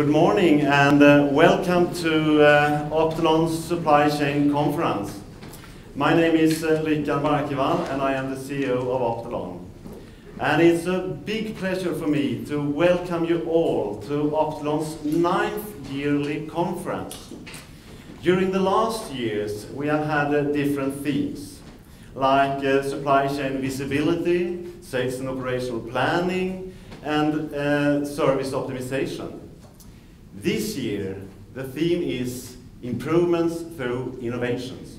Good morning and welcome to Optilon's Supply Chain Conference. My name is Richard Markival and I am the CEO of Optilon. And it's a big pleasure for me to welcome you all to Optilon's 9th yearly conference. During the last years we have had different themes like supply chain visibility, sales and operational planning and service optimization. This year, the theme is improvements through innovations.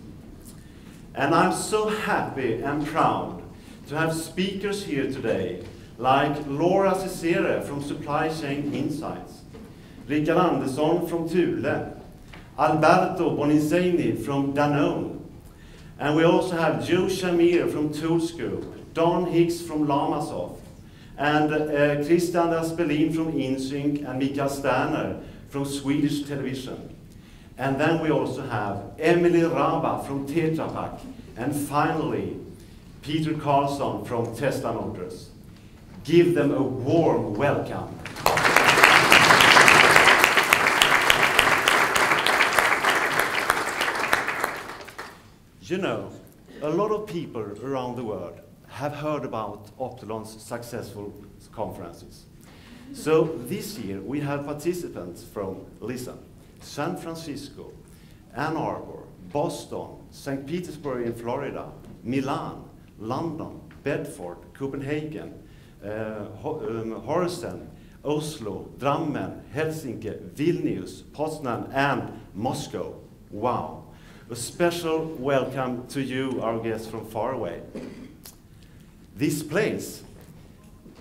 And I'm so happy and proud to have speakers here today, like Lora Cecere from Supply Chain Insights, Rickard Andersson from Thule, Alberto Bonizzini from Danone, and we also have Joe Shamir from Toolscope, Don Hicks from Lamasoft, and Christian Aspelin from Insync and Mikael Sterner from Swedish Television. And then we also have Emily Raba from Tetra Pak, and finally Peter Carlson from Tesla Motors. Give them a warm welcome. You know, a lot of people around the world have heard about Optilon's successful conferences. So this year we have participants from, listen, San Francisco, Ann Arbor, Boston, St. Petersburg in Florida, Milan, London, Bedford, Copenhagen, Horsens, Oslo, Drammen, Helsinki, Vilnius, Poznan and Moscow. Wow! A special welcome to you, our guests from far away. This place,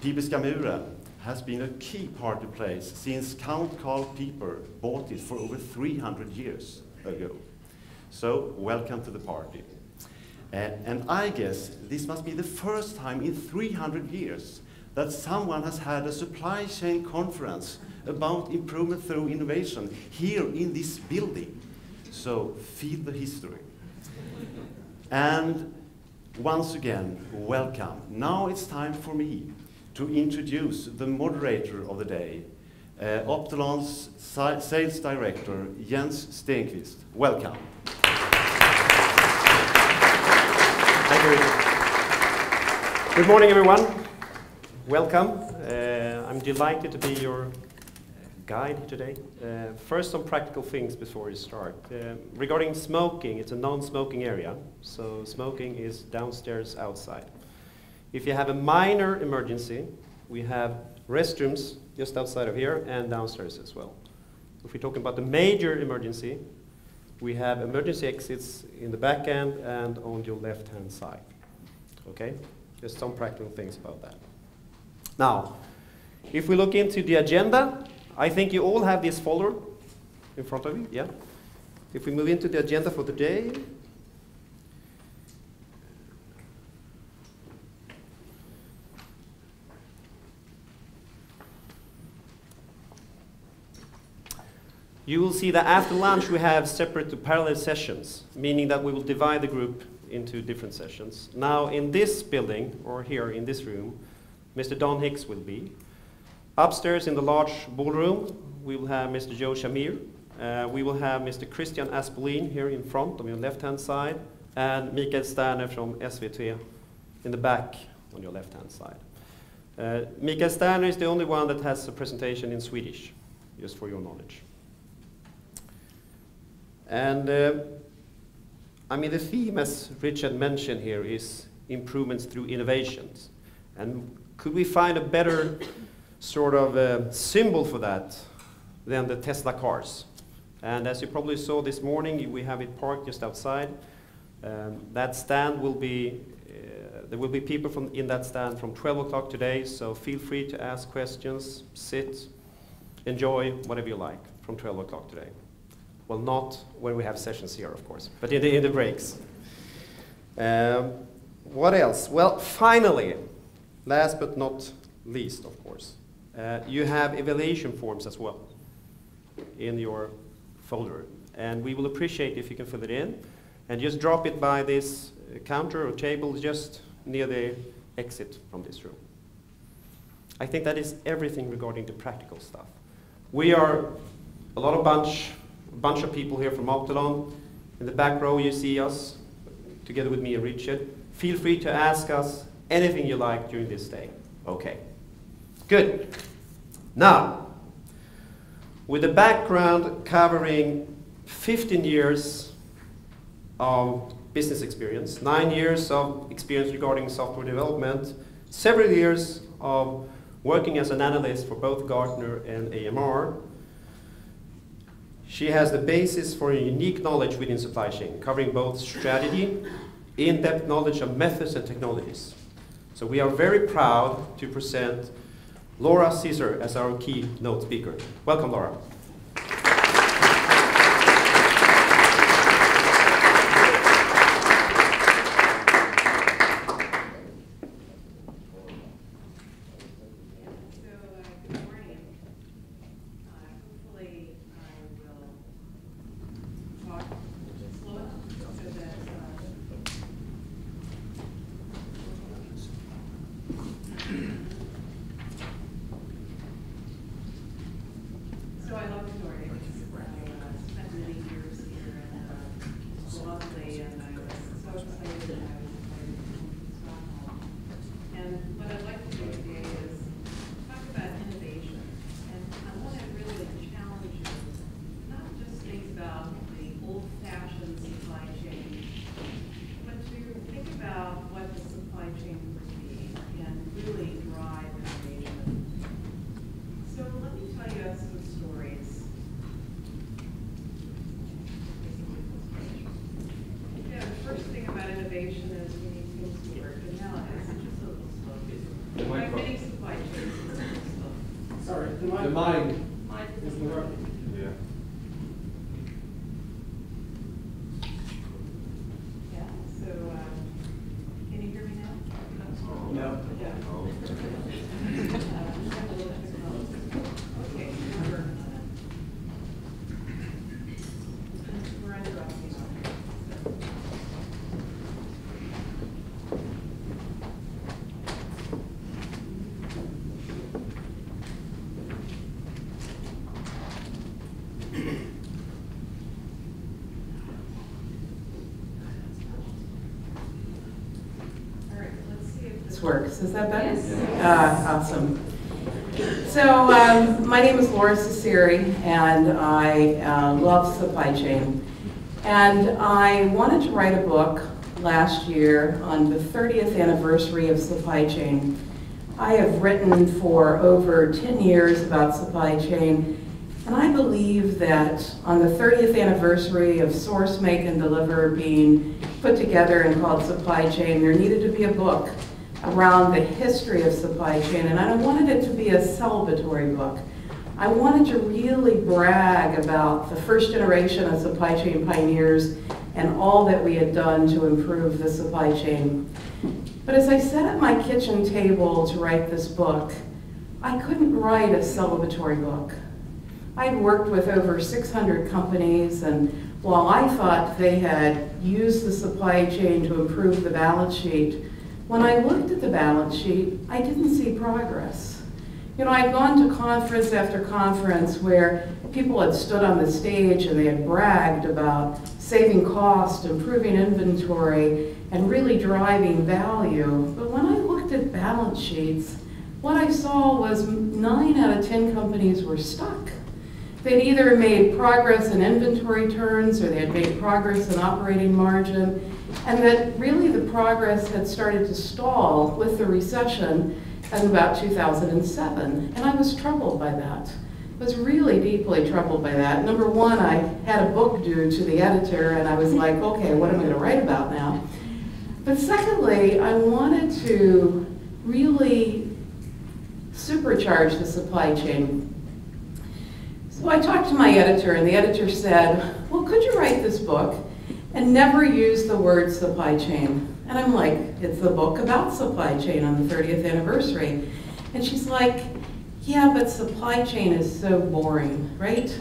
Pibeska muren, has been a key party place since Count Karl Pieper bought it for over 300 years ago. So, welcome to the party. And I guess this must be the first time in 300 years that someone has had a supply chain conference about improvement through innovation here in this building. So, feel the history. And once again, welcome. Now it's time for me to introduce the moderator of the day, Optilon's Sales Director, Jens Stenqvist. Welcome. Thank you. Good morning, everyone. Welcome. I'm delighted to be your guide today. First, some practical things before we start. Regarding smoking, it's a non-smoking area, so smoking is downstairs outside. If you have a minor emergency, we have restrooms just outside of here and downstairs as well. If we're talking about the major emergency, we have emergency exits in the back end and on your left-hand side. Okay? Just some practical things about that. Now, if we look into the agenda, I think you all have this folder in front of you, yeah? If we move into the agenda for the day, you will see that after lunch we have separate parallel sessions, meaning that we will divide the group into different sessions. Now in this building, or here in this room, Mr. Don Hicks will be. Upstairs in the large ballroom, we will have Mr. Joe Shamir. We will have Mr. Christian Aspelin here in front on your left-hand side, and Mikael Sterner from SVT in the back on your left-hand side. Mikael Sterner is the only one that has a presentation in Swedish, just for your knowledge. And I mean, the theme, as Richard mentioned here, is improvements through innovations. And could we find a better sort of symbol for that than the Tesla cars? And as you probably saw this morning, we have it parked just outside. That stand will be, there will be people in that stand from 12 o'clock today, so feel free to ask questions, sit, enjoy whatever you like from 12 o'clock today. Well, not when we have sessions here, of course, but in the breaks. What else? Well, finally, last but not least, of course, you have evaluation forms as well in your folder. And we will appreciate if you can fill it in and just drop it by this counter or table just near the exit from this room. I think that is everything regarding the practical stuff. We are a bunch of people here from Optilon. In the back row you see us, together with me and Richard. Feel free to ask us anything you like during this day. Okay, good. Now, with a background covering 15 years of business experience, 9 years of experience regarding software development, several years of working as an analyst for both Gartner and AMR, she has the basis for a unique knowledge within supply chain, covering both strategy, in-depth knowledge of methods and technologies. So we are very proud to present Lora Cecere as our keynote speaker. Welcome, Lora. Works. Is that better? Yes. Awesome. So my name is Lora Cecere, and I love supply chain. And I wanted to write a book last year on the 30th anniversary of supply chain. I have written for over 10 years about supply chain, and I believe that on the 30th anniversary of Source, Make, and Deliver being put together and called supply chain, there needed to be a book around the history of supply chain, and I wanted it to be a celebratory book. I wanted to really brag about the first generation of supply chain pioneers and all that we had done to improve the supply chain. But as I sat at my kitchen table to write this book, I couldn't write a celebratory book. I'd worked with over 600 companies, and while I thought they had used the supply chain to improve the balance sheet, when I looked at the balance sheet, I didn't see progress. You know, I'd gone to conference after conference where people had stood on the stage and they had bragged about saving cost, improving inventory, and really driving value. But when I looked at balance sheets, what I saw was 9 out of 10 companies were stuck. They'd either made progress in inventory turns or they had made progress in operating margin, and that really the progress had started to stall with the recession in about 2007. And I was troubled by that. I was really deeply troubled by that. Number one, I had a book due to the editor, and I was like, okay, what am I going to write about now? But secondly, I wanted to really supercharge the supply chain. So I talked to my editor, and the editor said, well, could you write this book and never use the word supply chain? And I'm like, it's the book about supply chain on the 30th anniversary. And she's like, yeah, but supply chain is so boring, right?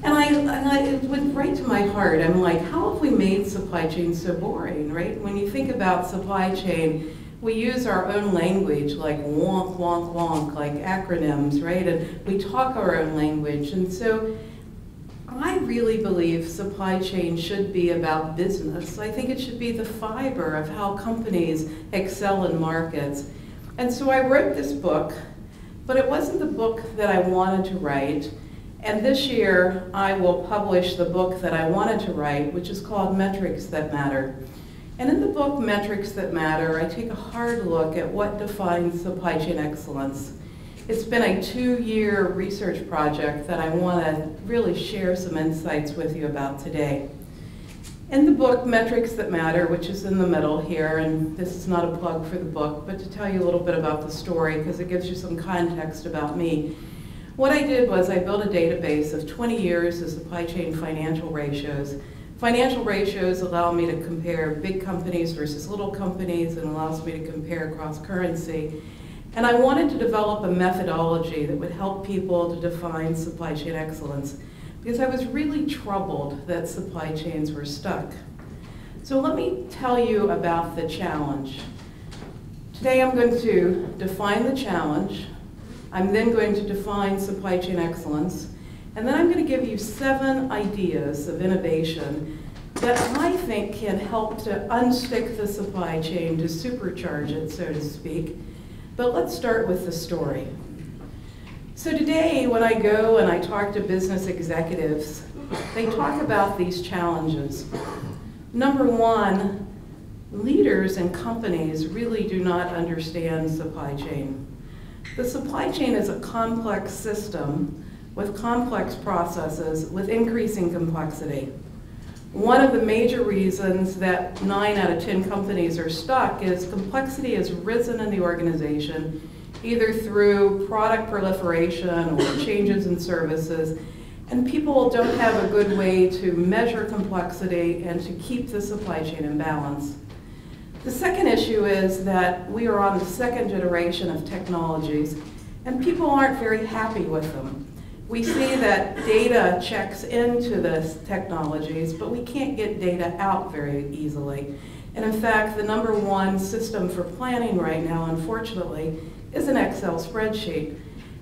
And it went right to my heart. I'm like, how have we made supply chain so boring, right? When you think about supply chain, we use our own language, like wonk, wonk, wonk, like acronyms, right? And we talk our own language. And so I really believe supply chain should be about business. I think it should be the fiber of how companies excel in markets. And so I wrote this book, but it wasn't the book that I wanted to write. And this year, I will publish the book that I wanted to write, which is called Metrics That Matter. And in the book, Metrics That Matter, I take a hard look at what defines supply chain excellence. It's been a 2-year research project that I want to really share some insights with you about today. In the book, Metrics That Matter, which is in the middle here, and this is not a plug for the book, but to tell you a little bit about the story, because it gives you some context about me. What I did was I built a database of 20 years of supply chain financial ratios. Financial ratios allow me to compare big companies versus little companies and allows me to compare cross-currency. And I wanted to develop a methodology that would help people to define supply chain excellence because I was really troubled that supply chains were stuck. So let me tell you about the challenge. Today I'm going to define the challenge. I'm then going to define supply chain excellence. And then I'm going to give you 7 ideas of innovation that I think can help to unstick the supply chain, to supercharge it, so to speak. But let's start with the story. So today, when I go and I talk to business executives, they talk about these challenges. Number 1, leaders and companies really do not understand supply chain. The supply chain is a complex system with complex processes with increasing complexity. One of the major reasons that 9 out of 10 companies are stuck is complexity has risen in the organization, either through product proliferation or changes in services, and people don't have a good way to measure complexity and to keep the supply chain in balance. The second issue is that we are on the 2nd generation of technologies, and people aren't very happy with them. We see that data checks into the technologies, but we can't get data out very easily. And in fact, the number 1 system for planning right now, unfortunately, is an Excel spreadsheet.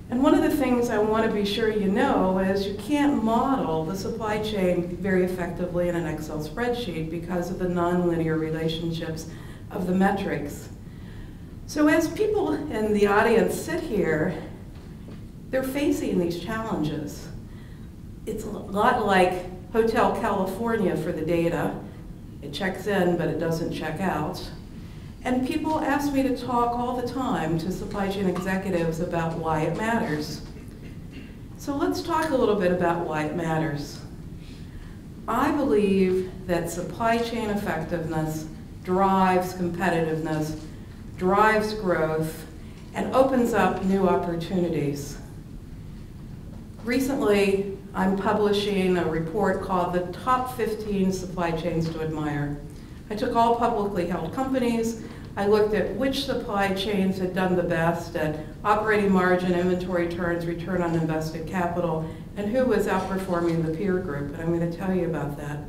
And one of the things I want to be sure you know is you can't model the supply chain very effectively in an Excel spreadsheet because of the nonlinear relationships of the metrics. So as people in the audience sit here, they're facing these challenges. It's a lot like Hotel California for the data. It checks in, but it doesn't check out. And people ask me to talk all the time to supply chain executives about why it matters. So let's talk a little bit about why it matters. I believe that supply chain effectiveness drives competitiveness, drives growth, and opens up new opportunities. Recently, I'm publishing a report called the Top 15 Supply Chains to Admire. I took all publicly held companies. I looked at which supply chains had done the best at operating margin, inventory turns, return on invested capital, and who was outperforming the peer group, and I'm going to tell you about that.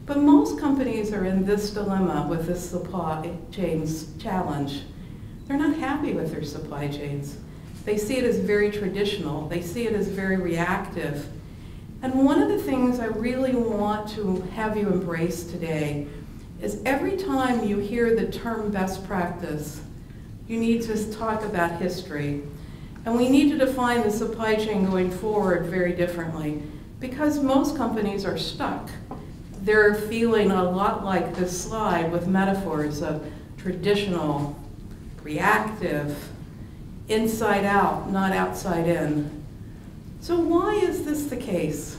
But most companies are in this dilemma with this supply chains challenge. They're not happy with their supply chains. They see it as very traditional. They see it as very reactive. And one of the things I really want to have you embrace today is every time you hear the term best practice, you need to talk about history. And we need to define the supply chain going forward very differently because most companies are stuck. They're feeling a lot like this slide with metaphors of traditional, reactive, inside out, not outside in. So why is this the case?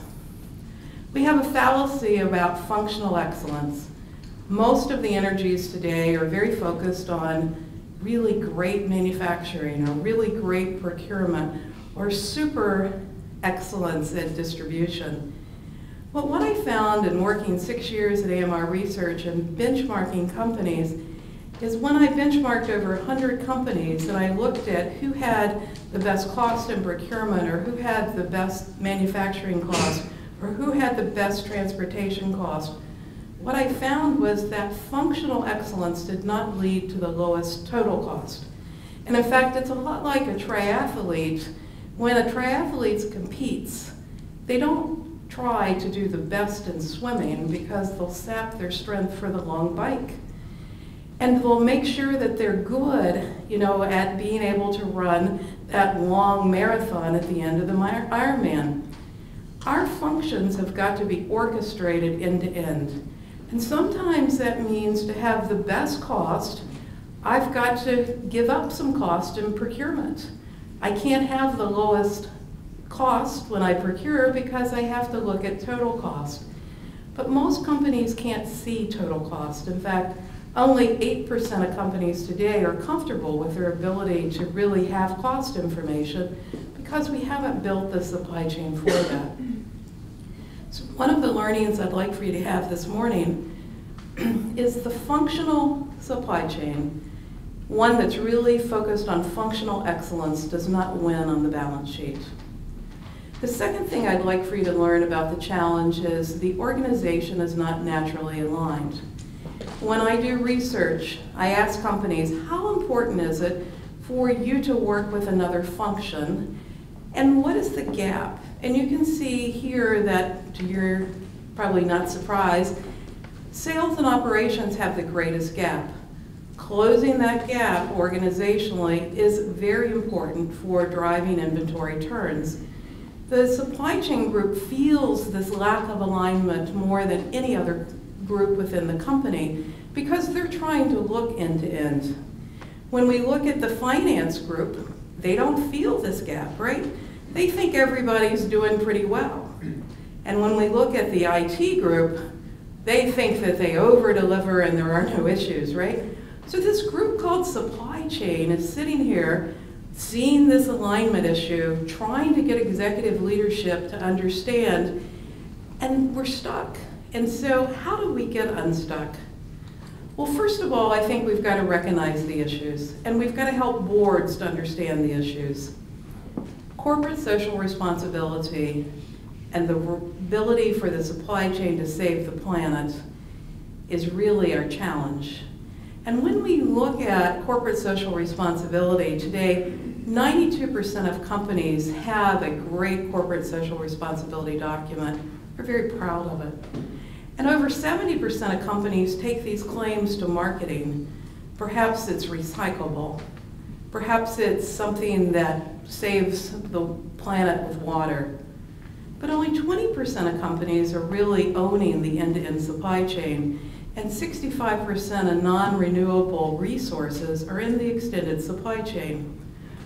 We have a fallacy about functional excellence. Most of the energies today are very focused on really great manufacturing or really great procurement or super excellence in distribution. But what I found in working 6 years at AMR Research and benchmarking companies is when I benchmarked over 100 companies and I looked at who had the best cost in procurement or who had the best manufacturing cost or who had the best transportation cost, what I found was that functional excellence did not lead to the lowest total cost. And in fact, it's a lot like a triathlete. When a triathlete competes, they don't try to do the best in swimming because they'll sap their strength for the long bike. And they'll make sure that they're good, you know, at being able to run that long marathon at the end of the Ironman. Our functions have got to be orchestrated end to end. And sometimes that means to have the best cost, I've got to give up some cost in procurement. I can't have the lowest cost when I procure because I have to look at total cost. But most companies can't see total cost. In fact, only 8% of companies today are comfortable with their ability to really have cost information because we haven't built the supply chain for that. So one of the learnings I'd like for you to have this morning is the functional supply chain. One that's really focused on functional excellence does not win on the balance sheet. The second thing I'd like for you to learn about the challenge is the organization is not naturally aligned. When I do research, I ask companies, how important is it for you to work with another function, and what is the gap? And you can see here that, you're probably not surprised, sales and operations have the greatest gap. Closing that gap organizationally is very important for driving inventory turns. The supply chain group feels this lack of alignment more than any other group within the company because they're trying to look end to end. When we look at the finance group, they don't feel this gap, right? They think everybody's doing pretty well. And when we look at the IT group, they think that they over-deliver and there are no issues, right? So this group called supply chain is sitting here seeing this alignment issue, trying to get executive leadership to understand, and we're stuck. And so how do we get unstuck? Well, first of all, I think we've got to recognize the issues, and we've got to help boards to understand the issues. Corporate social responsibility and the ability for the supply chain to save the planet is really our challenge. And when we look at corporate social responsibility today, 92% of companies have a great corporate social responsibility document. We're very proud of it. And over 70% of companies take these claims to marketing. Perhaps it's recyclable. Perhaps it's something that saves the planet with water. But only 20% of companies are really owning the end-to-end supply chain, and 65% of non-renewable resources are in the extended supply chain.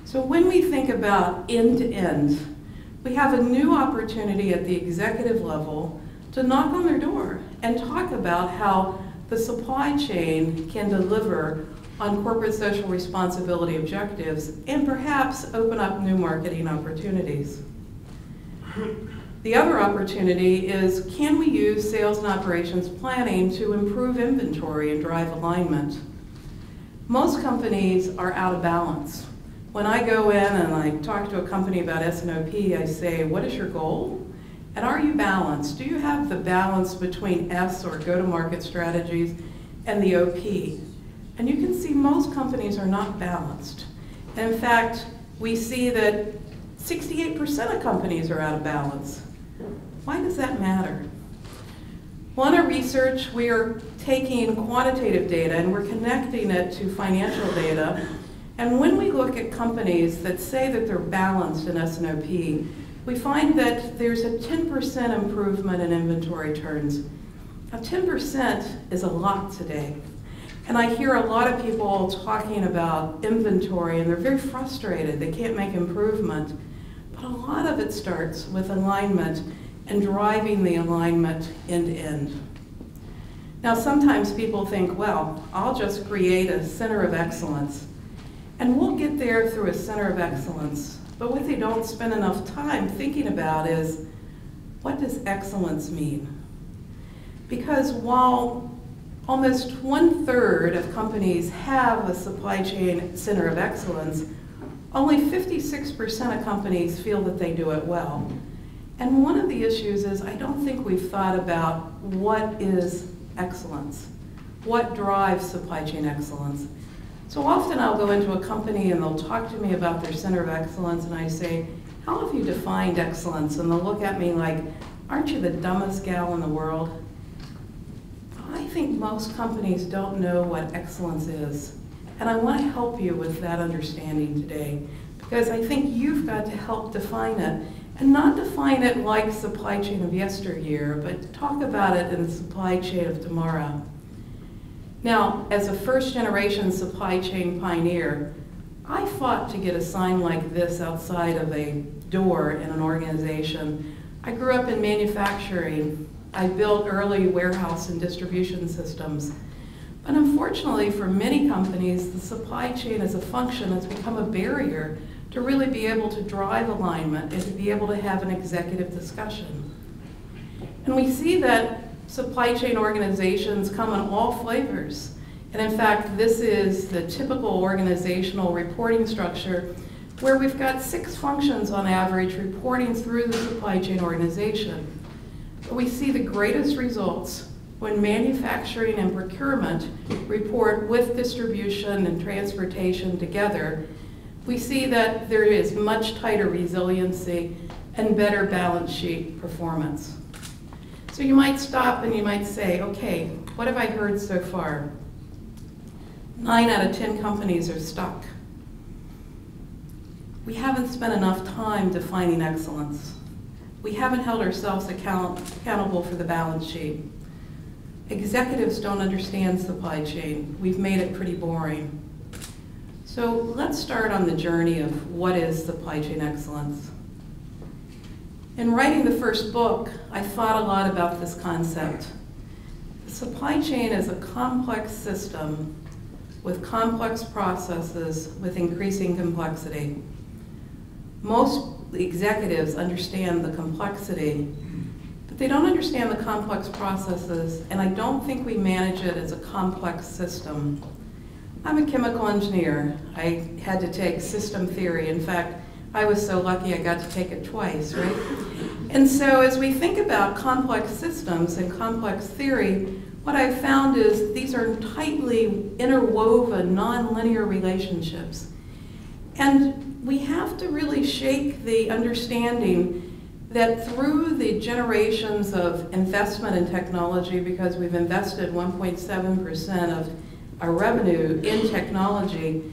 So when we think about end-to-end, we have a new opportunity at the executive level to knock on their door and talk about how the supply chain can deliver on corporate social responsibility objectives and perhaps open up new marketing opportunities. The other opportunity is, can we use sales and operations planning to improve inventory and drive alignment? Most companies are out of balance. When I go in and I talk to a company about S&OP, I say, what is your goal? And are you balanced? Do you have the balance between S, or go-to-market strategies, and the OP? And you can see most companies are not balanced. And in fact, we see that 68% of companies are out of balance. Why does that matter? Well, in our research, we are taking quantitative data and we're connecting it to financial data. And when we look at companies that say that they're balanced in S&OP, we find that there's a 10% improvement in inventory turns. Now, 10% is a lot today. And I hear a lot of people talking about inventory and they're very frustrated. They can't make improvement. But a lot of it starts with alignment and driving the alignment end to end. Now, sometimes people think, well, I'll just create a center of excellence. And we'll get there through a center of excellence. But what they don't spend enough time thinking about is, what does excellence mean? Because while almost 1/3 of companies have a supply chain center of excellence, only 56% of companies feel that they do it well. And one of the issues is I don't think we've thought about what is excellence. What drives supply chain excellence? So often I'll go into a company and they'll talk to me about their center of excellence, and I say, how have you defined excellence? And they'll look at me like, aren't you the dumbest gal in the world? I think most companies don't know what excellence is. And I want to help you with that understanding today, because I think you've got to help define it. And not define it like supply chain of yesteryear, but talk about it in the supply chain of tomorrow. Now, as a first-generation supply chain pioneer, I fought to get a sign like this outside of a door in an organization. I grew up in manufacturing. I built early warehouse and distribution systems. But unfortunately, for many companies, the supply chain as a function has become a barrier to really be able to drive alignment and to be able to have an executive discussion. And we see that supply chain organizations come in all flavors. And in fact, this is the typical organizational reporting structure where we've got 6 functions on average reporting through the supply chain organization. But we see the greatest results when manufacturing and procurement report with distribution and transportation together. We see that there is much tighter resiliency and better balance sheet performance. So you might stop and you might say, okay, what have I heard so far? 9 out of 10 companies are stuck. We haven't spent enough time defining excellence. We haven't held ourselves accountable for the balance sheet. Executives don't understand supply chain. We've made it pretty boring. So let's start on the journey of what is supply chain excellence. In writing the first book, I thought a lot about this concept. The supply chain is a complex system with complex processes with increasing complexity. Most executives understand the complexity, but they don't understand the complex processes, and I don't think we manage it as a complex system. I'm a chemical engineer. I had to take system theory. In fact, I was so lucky I got to take it twice, right? And so as we think about complex systems and complex theory, what I've found is these are tightly interwoven, nonlinear relationships. And we have to really shake the understanding that through the generations of investment in technology, because we've invested 1.7% of our revenue in technology,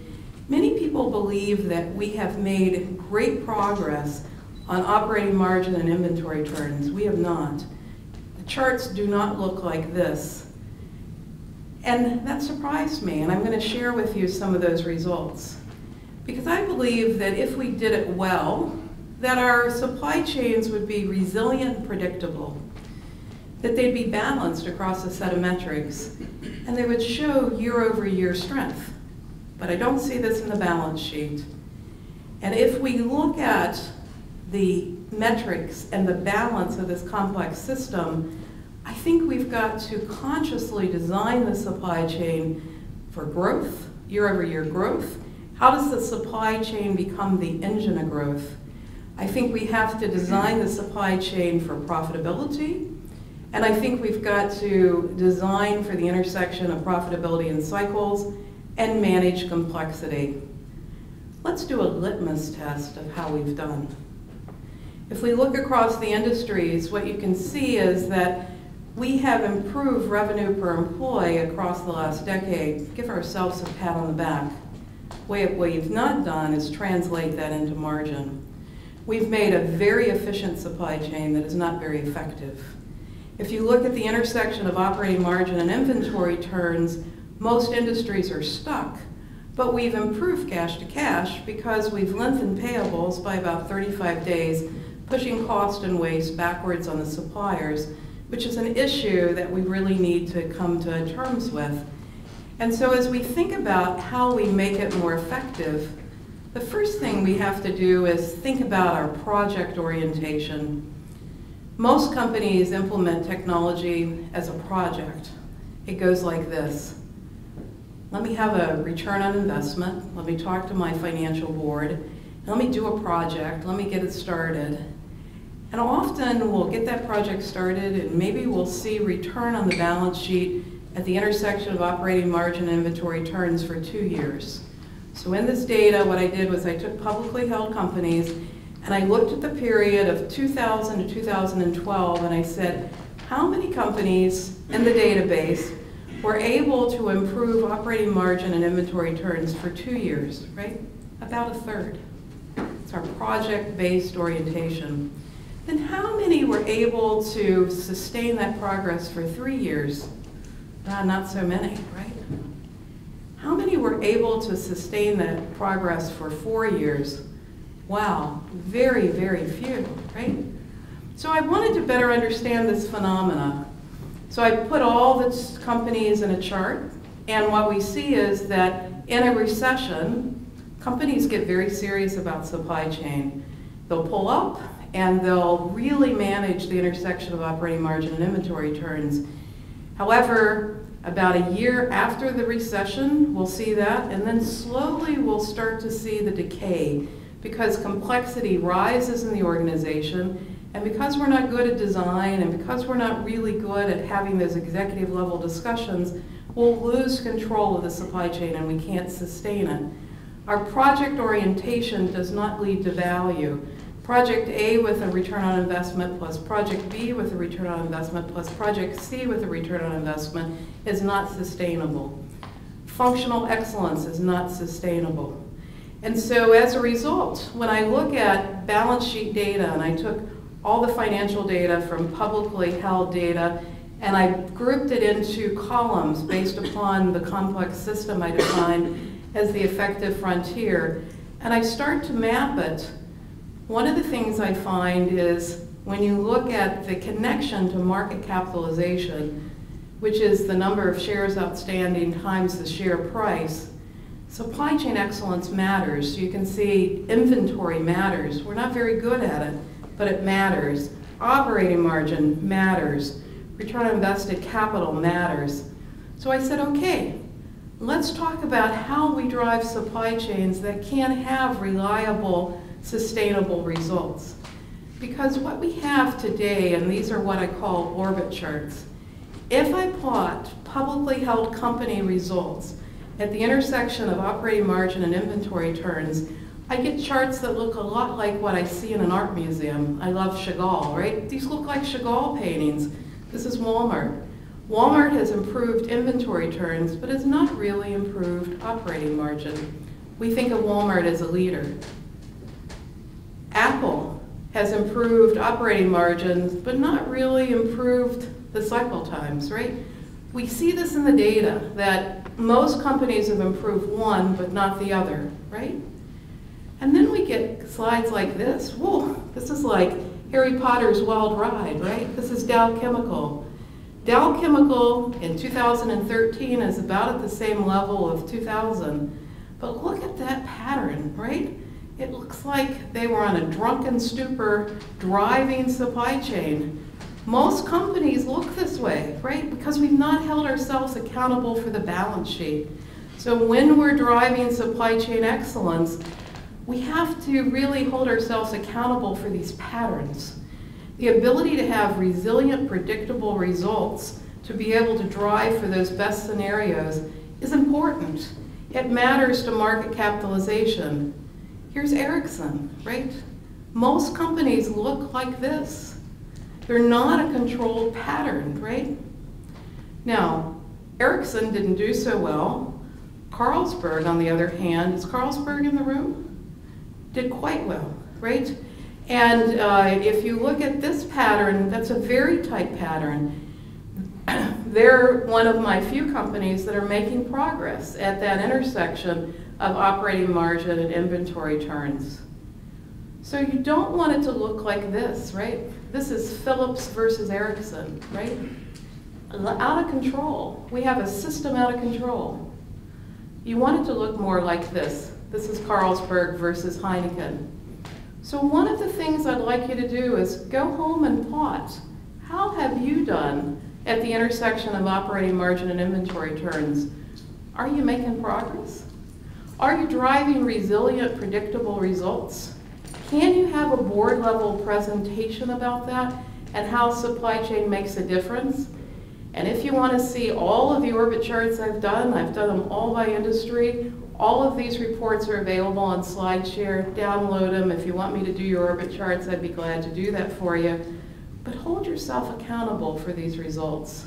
many people believe that we have made great progress on operating margin and inventory turns. We have not. The charts do not look like this. And that surprised me, and I'm going to share with you some of those results. Because I believe that if we did it well, that our supply chains would be resilient and predictable, that they'd be balanced across a set of metrics, and they would show year-over-year strength. But I don't see this in the balance sheet. And if we look at the metrics and the balance of this complex system, I think we've got to consciously design the supply chain for growth, year-over-year growth. How does the supply chain become the engine of growth? I think we have to design the supply chain for profitability, and I think we've got to design for the intersection of profitability and cycles and manage complexity. Let's do a litmus test of how we've done. If we look across the industries, what you can see is that we have improved revenue per employee across the last decade. Give ourselves a pat on the back. What we've not done is translate that into margin. We've made a very efficient supply chain that is not very effective. If you look at the intersection of operating margin and inventory turns, most industries are stuck, but we've improved cash to cash because we've lengthened payables by about 35 days, pushing cost and waste backwards on the suppliers, which is an issue that we really need to come to terms with. And so as we think about how we make it more effective, the first thing we have to do is think about our project orientation. Most companies implement technology as a project. It goes like this. Let me have a return on investment. Let me talk to my financial board. Let me do a project. Let me get it started. And often we'll get that project started and maybe we'll see return on the balance sheet at the intersection of operating margin and inventory turns for 2 years. So in this data, what I did was I took publicly held companies and I looked at the period of 2000 to 2012 and I said, how many companies in the database were able to improve operating margin and inventory turns for 2 years, right? About a third. It's our project-based orientation. Then how many were able to sustain that progress for 3 years? Not so many, right? How many were able to sustain that progress for 4 years? Wow, very, very few, right? So I wanted to better understand this phenomena. So I put all the companies in a chart, and what we see is that in a recession, companies get very serious about supply chain. They'll pull up, and they'll really manage the intersection of operating margin and inventory turns. However, about a year after the recession, we'll see that, and then slowly we'll start to see the decay because complexity rises in the organization, and because we're not good at design, and because we're not really good at having those executive level discussions, we'll lose control of the supply chain and we can't sustain it. Our project orientation does not lead to value. Project A with a return on investment plus Project B with a return on investment plus Project C with a return on investment is not sustainable. Functional excellence is not sustainable. And so as a result, when I look at balance sheet data, and I took all the financial data from publicly held data, and I grouped it into columns based upon the complex system I defined as the effective frontier, and I start to map it. One of the things I find is when you look at the connection to market capitalization, which is the number of shares outstanding times the share price, supply chain excellence matters. So you can see inventory matters. We're not very good at it, but it matters. Operating margin matters. Return on invested capital matters. So I said, okay, let's talk about how we drive supply chains that can have reliable, sustainable results. Because what we have today, and these are what I call orbit charts, if I plot publicly held company results at the intersection of operating margin and inventory turns, I get charts that look a lot like what I see in an art museum. I love Chagall, right? These look like Chagall paintings. This is Walmart. Walmart has improved inventory turns, but has not really improved operating margin. We think of Walmart as a leader. Apple has improved operating margins, but not really improved the cycle times, right? We see this in the data, that most companies have improved one, but not the other, right? And then we get slides like this. Whoa, this is like Harry Potter's Wild Ride, right? This is Dow Chemical. Dow Chemical in 2013 is about at the same level of 2000. But look at that pattern, right? It looks like they were on a drunken stupor driving supply chain. Most companies look this way, right? Because we've not held ourselves accountable for the balance sheet. So when we're driving supply chain excellence, we have to really hold ourselves accountable for these patterns. The ability to have resilient, predictable results, to be able to drive for those best scenarios, is important. It matters to market capitalization. Here's Ericsson, right? Most companies look like this. They're not a controlled pattern, right? Now, Ericsson didn't do so well. Carlsberg, on the other hand, is Carlsberg in the room? Did quite well, right? And if you look at this pattern, that's a very tight pattern. They're one of my few companies that are making progress at that intersection of operating margin and inventory turns. So you don't want it to look like this, right? This is Philips versus Ericsson, right? Out of control. We have a system out of control. You want it to look more like this. This is Carlsberg versus Heineken. So one of the things I'd like you to do is go home and plot. How have you done at the intersection of operating margin and inventory turns? Are you making progress? Are you driving resilient, predictable results? can you have a board level presentation about that and how supply chain makes a difference? And if you want to see all of the orbit charts I've done them all by industry. All of these reports are available on SlideShare. Download them. If you want me to do your orbit charts, I'd be glad to do that for you. But hold yourself accountable for these results.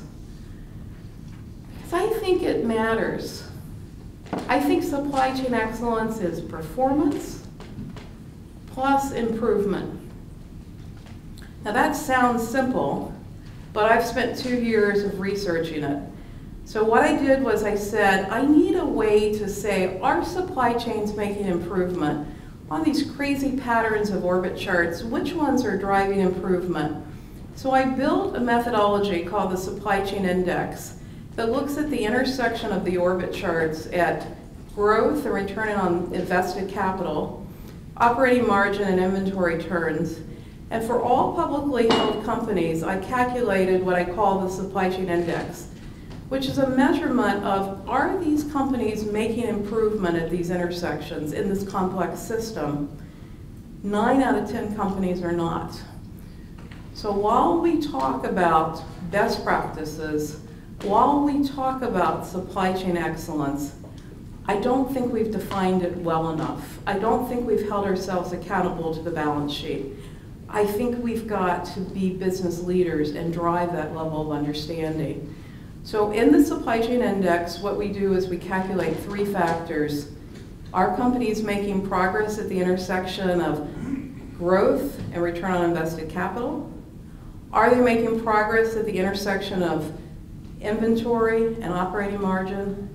Because I think it matters. I think supply chain excellence is performance plus improvement. Now that sounds simple, but I've spent 2 years of researching it. So what I did was I said, I need a way to say, are supply chains making improvement on these crazy patterns of orbit charts? Which ones are driving improvement? So I built a methodology called the Supply Chain Index that looks at the intersection of the orbit charts at growth and return on invested capital, operating margin and inventory turns. And for all publicly held companies, I calculated what I call the Supply Chain Index, which is a measurement of, are these companies making improvement at these intersections in this complex system? 9 out of 10 companies are not. So while we talk about best practices, while we talk about supply chain excellence, I don't think we've defined it well enough. I don't think we've held ourselves accountable to the balance sheet. I think we've got to be business leaders and drive that level of understanding. So in the Supply Chain Index, what we do is we calculate 3 factors. Are companies making progress at the intersection of growth and return on invested capital? Are they making progress at the intersection of inventory and operating margin?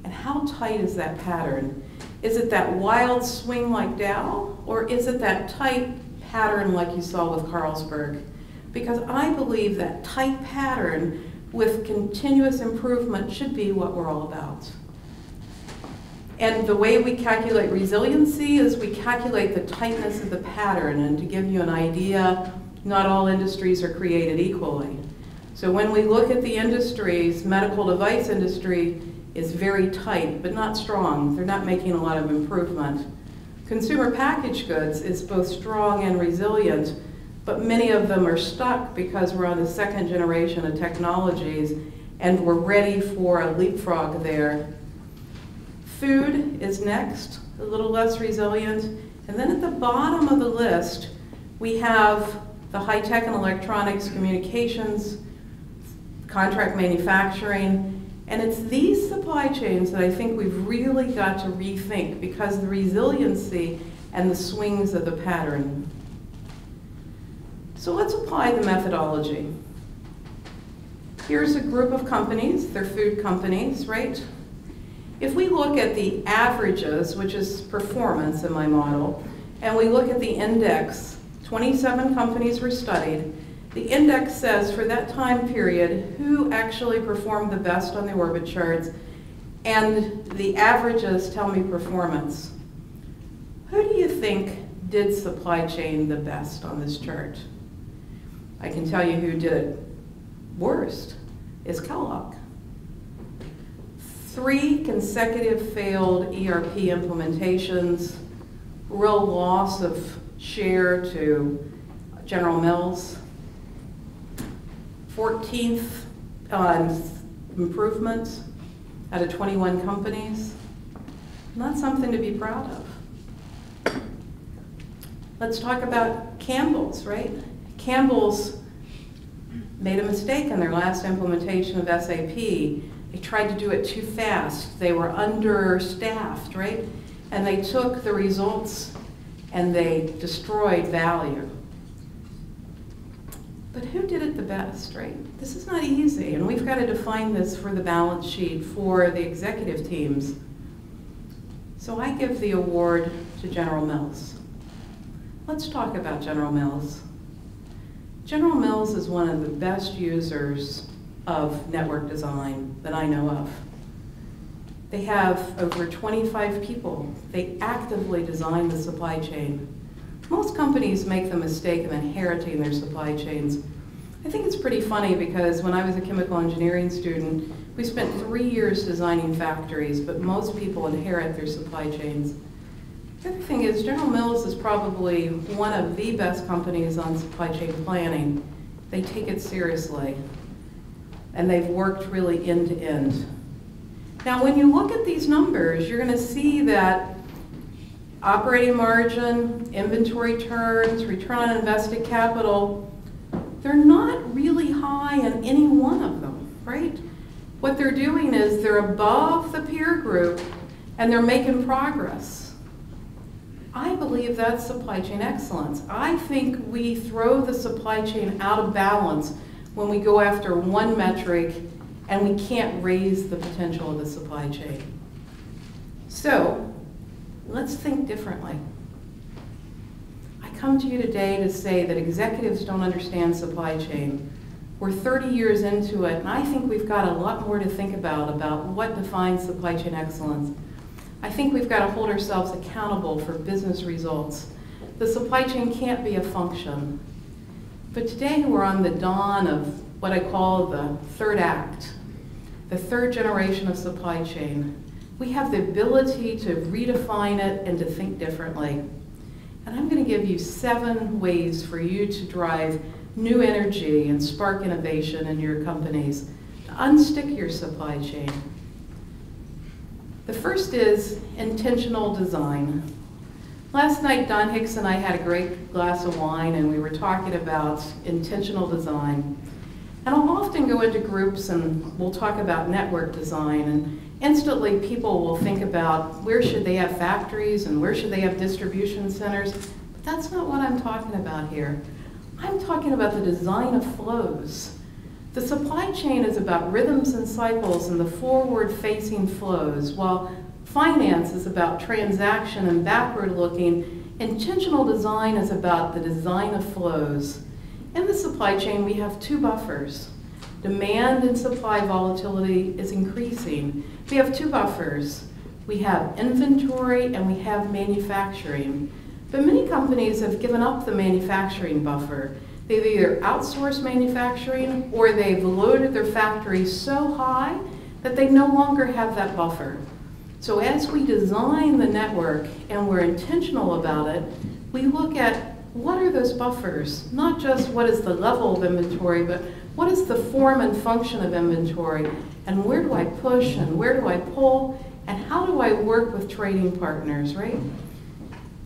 And how tight is that pattern? Is it that wild swing like Dow, or is it that tight pattern like you saw with Carlsberg? Because I believe that tight pattern with continuous improvement should be what we're all about. And the way we calculate resiliency is we calculate the tightness of the pattern. And to give you an idea, not all industries are created equally. So when we look at the industries, medical device industry is very tight, but not strong. They're not making a lot of improvement. Consumer packaged goods is both strong and resilient, but many of them are stuck because we're on the 2nd generation of technologies and we're ready for a leapfrog there. Food is next, a little less resilient. And then at the bottom of the list, we have the high-tech and electronics, communications, contract manufacturing, and it's these supply chains that I think we've really got to rethink because of the resiliency and the swings of the pattern. So let's apply the methodology. Here's a group of companies, they're food companies, right? If we look at the averages, which is performance in my model, and we look at the index, 27 companies were studied. The index says for that time period who actually performed the best on the orbit charts, and the averages tell me performance. Who do you think did supply chain the best on this chart? I can tell you who did it worst is Kellogg. 3 consecutive failed ERP implementations, real loss of share to General Mills. 14th improvement out of 21 companies. Not something to be proud of. Let's talk about Campbell's, right? Campbell's made a mistake in their last implementation of SAP. They tried to do it too fast. They were understaffed, right? And they took the results and they destroyed value. But who did it the best, right? This is not easy, and we've got to define this for the balance sheet for the executive teams. So I give the award to General Mills. Let's talk about General Mills. General Mills is one of the best users of network design that I know of. They have over 25 people. They actively design the supply chain. Most companies make the mistake of inheriting their supply chains. I think it's pretty funny because when I was a chemical engineering student, we spent 3 years designing factories, but most people inherit their supply chains. The other thing is General Mills is probably one of the best companies on supply chain planning. They take it seriously, and they've worked really end to end. Now, when you look at these numbers, you're going to see that operating margin, inventory turns, return on invested capital, they're not really high in any one of them, right? What they're doing is they're above the peer group and they're making progress. I believe that's supply chain excellence. I think we throw the supply chain out of balance when we go after one metric and we can't raise the potential of the supply chain. So, let's think differently. I come to you today to say that executives don't understand supply chain. We're 30 years into it, and I think we've got a lot more to think about what defines supply chain excellence. I think we've got to hold ourselves accountable for business results. The supply chain can't be a function. But today we're on the dawn of what I call the third act, the third generation of supply chain. We have the ability to redefine it and to think differently. And I'm going to give you 7 ways for you to drive new energy and spark innovation in your companies, to unstick your supply chain. The first is intentional design. Last night, Don Hicks and I had a great glass of wine, and we were talking about intentional design. And I'll often go into groups and we'll talk about network design, and instantly people will think about where should they have factories and where should they have distribution centers. But that's not what I'm talking about here. I'm talking about the design of flows. The supply chain is about rhythms and cycles and the forward-facing flows, while finance is about transaction and backward-looking. Intentional design is about the design of flows. In the supply chain, we have 2 buffers. Demand and supply volatility is increasing. We have 2 buffers. We have inventory and we have manufacturing. But many companies have given up the manufacturing buffer. They've either outsourced manufacturing or they've loaded their factories so high that they no longer have that buffer. So as we design the network and we're intentional about it, we look at what are those buffers? Not just what is the level of inventory, but what is the form and function of inventory? And where do I push and where do I pull? And how do I work with trading partners, right?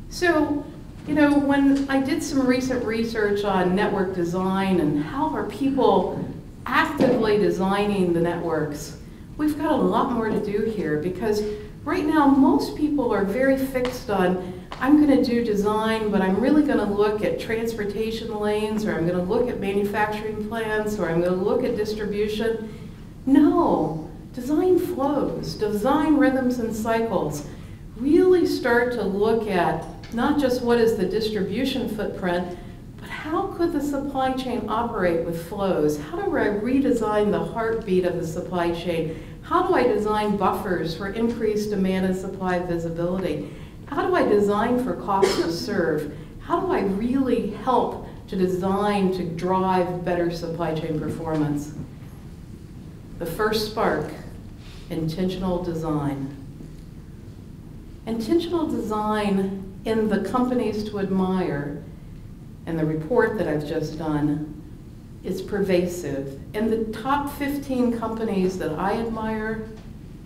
So, you know, when I did some recent research on network design and how are people actively designing the networks, we've got a lot more to do here, because right now most people are very fixed on, I'm going to do design, but I'm really going to look at transportation lanes, or I'm going to look at manufacturing plants, or I'm going to look at distribution. No, design flows, design rhythms and cycles. Really start to look at not just what is the distribution footprint, but how could the supply chain operate with flows? How do I redesign the heartbeat of the supply chain? How do I design buffers for increased demand and supply visibility? How do I design for cost to serve? How do I really help to design to drive better supply chain performance? The first spark, intentional design. Intentional design in the companies to admire, and the report that I've just done, is pervasive. In the top 15 companies that I admire,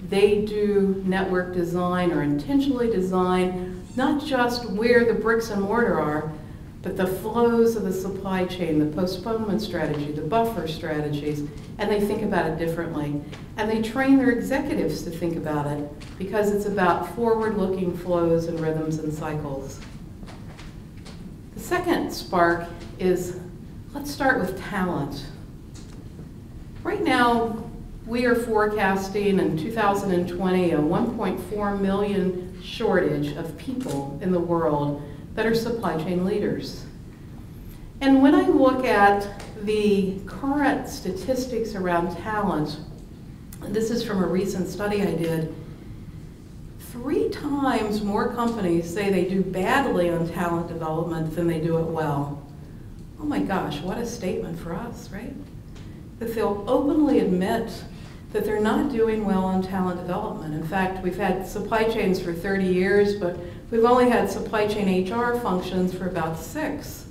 they do network design or intentionally design, not just where the bricks and mortar are, but the flows of the supply chain, the postponement strategy, the buffer strategies, and they think about it differently. And they train their executives to think about it, because it's about forward-looking flows and rhythms and cycles. The second spark is, let's start with talent. Right now, we are forecasting in 2020 a 1.4 million shortage of people in the world that are supply chain leaders. And when I look at the current statistics around talent, this is from a recent study I did, 3 times more companies say they do badly on talent development than they do it well. Oh my gosh, what a statement for us, right? That they'll openly admit that they're not doing well on talent development. In fact, we've had supply chains for 30 years, but We've only had supply chain HR functions for about 6.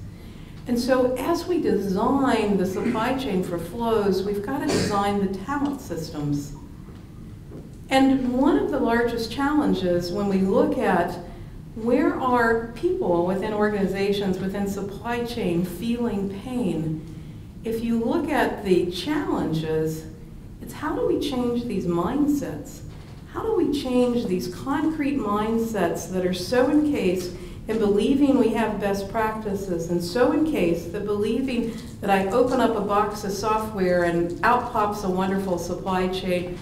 And so as we design the supply chain for flows, we've got to design the talent systems. And one of the largest challenges when we look at where are people within organizations, within supply chain feeling pain, if you look at the challenges, it's how do we change these mindsets? How do we change these concrete mindsets that are so encased in believing we have best practices, and so encased that believing that I open up a box of software and out pops a wonderful supply chain,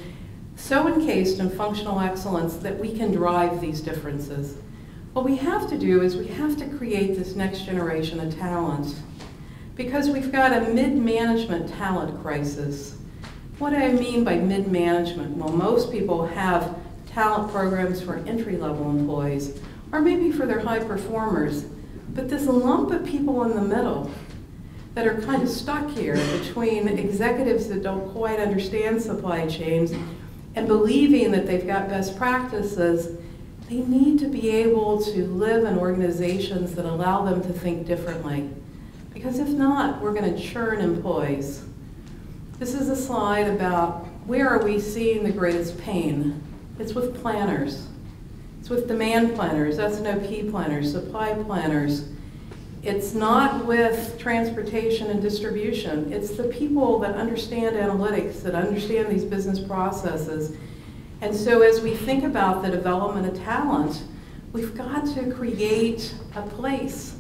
so encased in functional excellence that we can drive these differences. What we have to do is we have to create this next generation of talent, because we've got a mid-management talent crisis. What do I mean by mid-management? Well, most people have talent programs for entry-level employees, or maybe for their high performers. But this lump of people in the middle that are kind of stuck here between executives that don't quite understand supply chains and believing that they've got best practices, they need to be able to live in organizations that allow them to think differently. Because if not, we're going to churn employees. This is a slide about where are we seeing the greatest pain. It's with planners. It's with demand planners, S&OP planners, supply planners. It's not with transportation and distribution. It's the people that understand analytics, that understand these business processes. And so as we think about the development of talent, we've got to create a place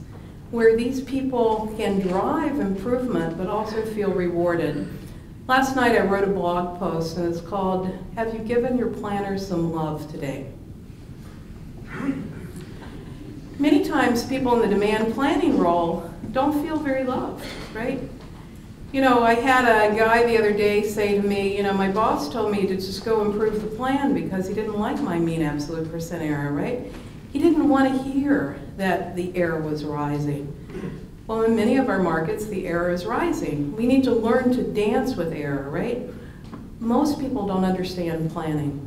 where these people can drive improvement but also feel rewarded. Last night I wrote a blog post and it's called, "Have you given your planners some love today?" Many times people in the demand planning role don't feel very loved, right? You know, I had a guy the other day say to me, you know, my boss told me to just go improve the plan because he didn't like my mean absolute percent error, right? He didn't want to hear that the error was rising. Well, in many of our markets, the error is rising. We need to learn to dance with error, right? Most people don't understand planning,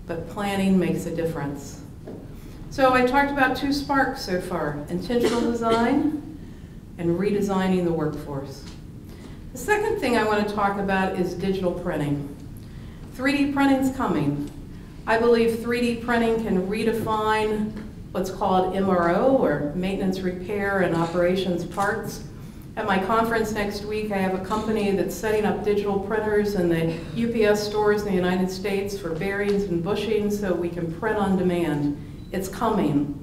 but planning makes a difference. So I talked about 2 sparks so far, intentional design and redesigning the workforce. The second thing I want to talk about is digital printing. 3D printing's coming. I believe 3D printing can redefine what's called MRO, or maintenance, repair, and operations parts. At my conference next week, I have a company that's setting up digital printers in the UPS stores in the United States for bearings and bushings so we can print on demand. It's coming.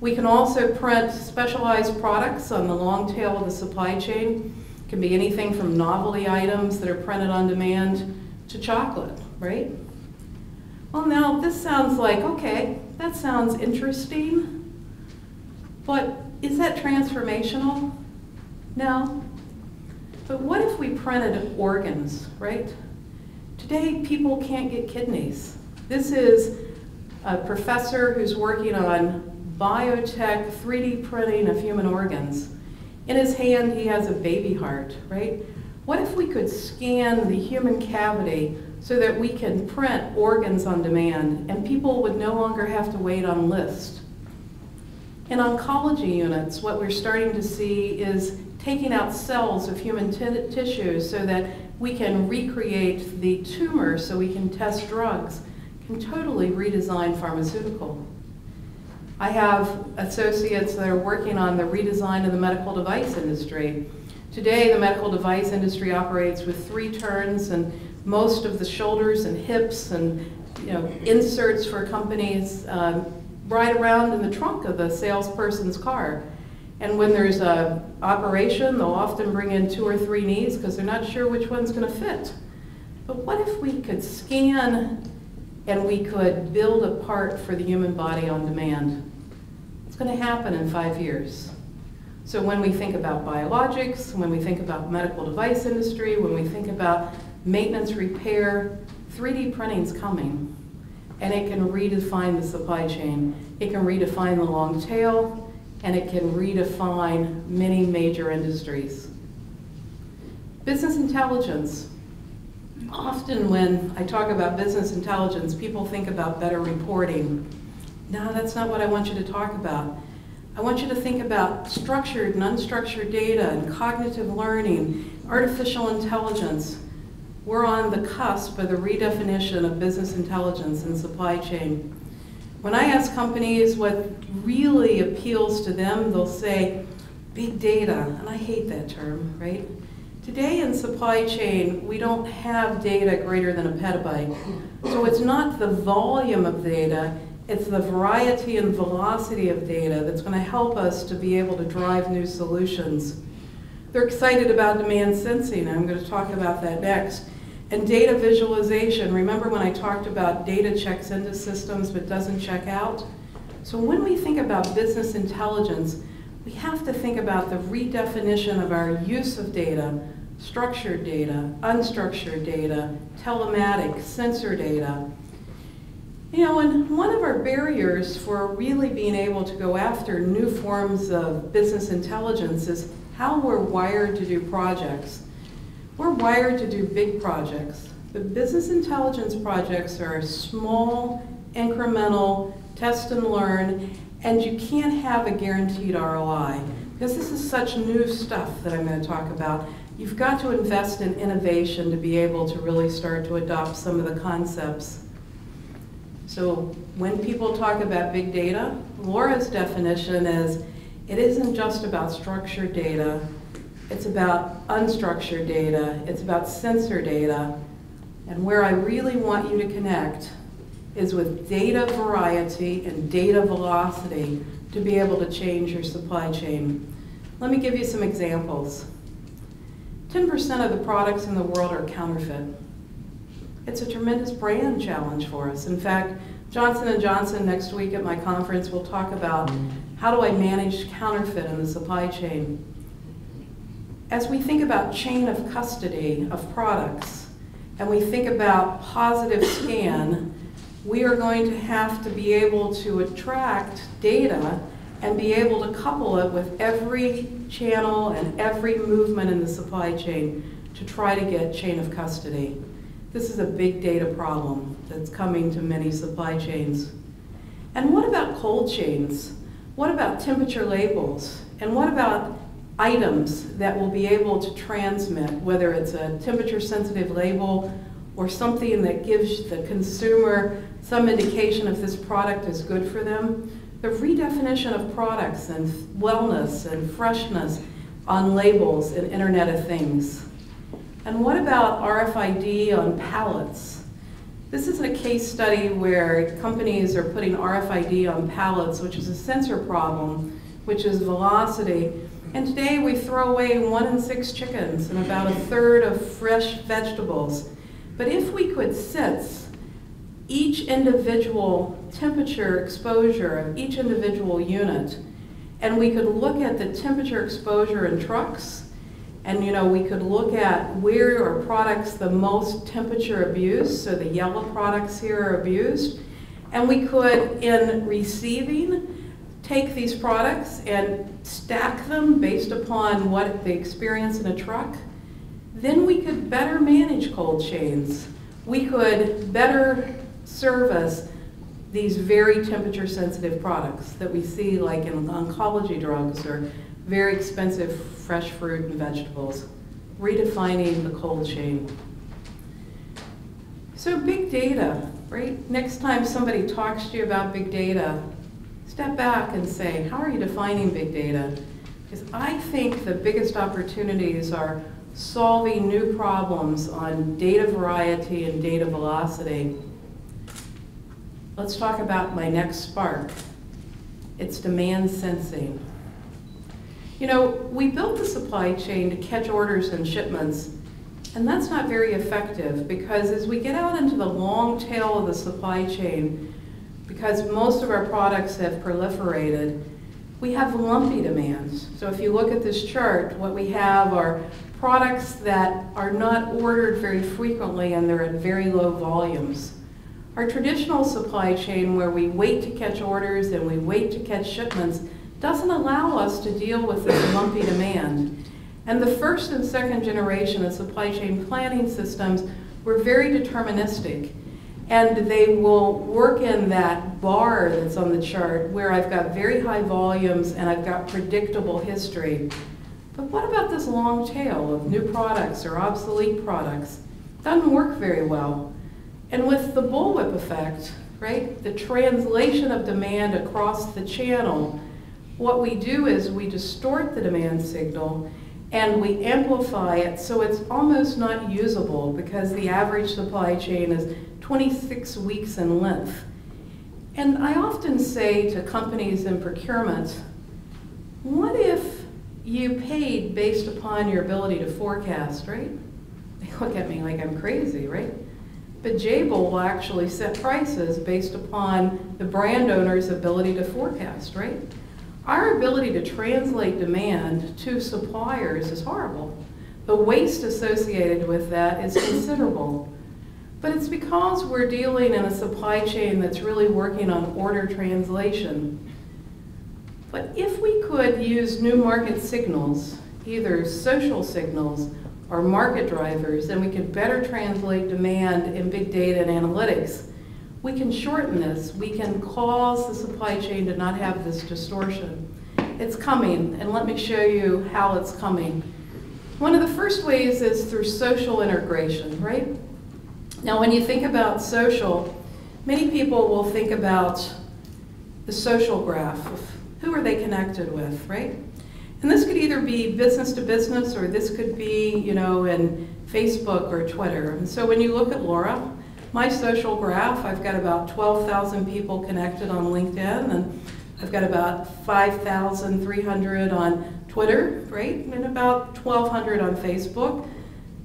We can also print specialized products on the long tail of the supply chain. It can be anything from novelty items that are printed on demand to chocolate, right? Well, now this sounds like, okay, that sounds interesting, but is that transformational? No. But what if we printed organs, right? Today, people can't get kidneys. This is a professor who's working on biotech 3D printing of human organs. In his hand, he has a baby heart, right? What if we could scan the human cavity so that we can print organs on demand and people would no longer have to wait on lists? In oncology units, what we're starting to see is taking out cells of human tissues so that we can recreate the tumor so we can test drugs, can totally redesign pharmaceutical. I have associates that are working on the redesign of the medical device industry. Today, the medical device industry operates with 3 turns and most of the shoulders and hips and inserts for companies right around in the trunk of the salesperson's car. And when there's an operation, they'll often bring in 2 or 3 knees because they're not sure which one's going to fit. But what if we could scan and we could build a part for the human body on demand? It's going to happen in 5 years. So when we think about biologics, when we think about medical device industry, when we think about maintenance repair, 3D printing's coming. And it can redefine the supply chain. It can redefine the long tail, and it can redefine many major industries. Business intelligence. Often when I talk about business intelligence, people think about better reporting. No, that's not what I want you to talk about. I want you to think about structured and unstructured data and cognitive learning, artificial intelligence. We're on the cusp of the redefinition of business intelligence and supply chain. When I ask companies what really appeals to them, they'll say, big data, and I hate that term, right? Today in supply chain, we don't have data greater than a petabyte. So it's not the volume of data, it's the variety and velocity of data that's going to help us to be able to drive new solutions. They're excited about demand sensing, and I'm going to talk about that next. And data visualization. Remember when I talked about data checks into systems but doesn't check out? So when we think about business intelligence, we have to think about the redefinition of our use of data, structured data, unstructured data, telematics, sensor data. You know, and one of our barriers for really being able to go after new forms of business intelligence is how we're wired to do projects. We're wired to do big projects, but business intelligence projects are small, incremental, test and learn, and you can't have a guaranteed ROI. Because this is such new stuff that I'm going to talk about, you've got to invest in innovation to be able to really start to adopt some of the concepts. So when people talk about big data, Lora's definition is it isn't just about structured data, it's about unstructured data, it's about sensor data, and where I really want you to connect is with data variety and data velocity to be able to change your supply chain. Let me give you some examples. 10% of the products in the world are counterfeit. It's a tremendous brand challenge for us. In fact, Johnson & Johnson next week at my conference will talk about how do I manage counterfeit in the supply chain. As we think about chain of custody of products, and we think about positive scan, we are going to have to be able to attract data and be able to couple it with every channel and every movement in the supply chain to try to get chain of custody. This is a big data problem that's coming to many supply chains. And what about cold chains? What about temperature labels? And what about items that will be able to transmit, whether it's a temperature sensitive label or something that gives the consumer some indication if this product is good for them? The redefinition of products and wellness and freshness on labels and Internet of Things. And what about RFID on pallets? This is a case study where companies are putting RFID on pallets, which is a sensor problem, which is velocity. And today we throw away 1 in 6 chickens and about 1/3 of fresh vegetables. But if we could sense each individual temperature exposure of each individual unit, and we could look at the temperature exposure in trucks, and we could look at where are products the most temperature abused, so the yellow products here are abused, and we could, in receiving, take these products and stack them based upon what they experience in a truck, then we could better manage cold chains. We could better service these very temperature sensitive products that we see like in oncology drugs or very expensive fresh fruit and vegetables, redefining the cold chain. So big data, right? Next time somebody talks to you about big data, step back and say, how are you defining big data? Because I think the biggest opportunities are solving new problems on data variety and data velocity. Let's talk about my next spark. It's demand sensing. We built the supply chain to catch orders and shipments, and that's not very effective because as we get out into the long tail of the supply chain, because most of our products have proliferated, we have lumpy demands. So if you look at this chart, what we have are products that are not ordered very frequently and they're at very low volumes. Our traditional supply chain, where we wait to catch orders and we wait to catch shipments, doesn't allow us to deal with this lumpy demand. And the first and second generation of supply chain planning systems were very deterministic. And they will work in that bar that's on the chart where I've got very high volumes and I've got predictable history. But what about this long tail of new products or obsolete products? Doesn't work very well. And with the bullwhip effect, right, the translation of demand across the channel, what we do is we distort the demand signal and we amplify it so it's almost not usable because the average supply chain is 26 weeks in length. And I often say to companies in procurement, what if you paid based upon your ability to forecast, right? They look at me like I'm crazy, right? But Jabil will actually set prices based upon the brand owner's ability to forecast, right? Our ability to translate demand to suppliers is horrible. The waste associated with that is considerable. But it's because we're dealing in a supply chain that's really working on order translation. But if we could use new market signals, either social signals or market drivers, then we could better translate demand in big data and analytics. We can shorten this. We can cause the supply chain to not have this distortion. It's coming, and let me show you how it's coming. One of the first ways is through social integration, right? Now, when you think about social, many people will think about the social graph of who are they connected with, right? And this could either be business to business, or this could be, you know, in Facebook or Twitter. And so when you look at Lora, my social graph, I've got about 12,000 people connected on LinkedIn, and I've got about 5,300 on Twitter, right? And about 1,200 on Facebook.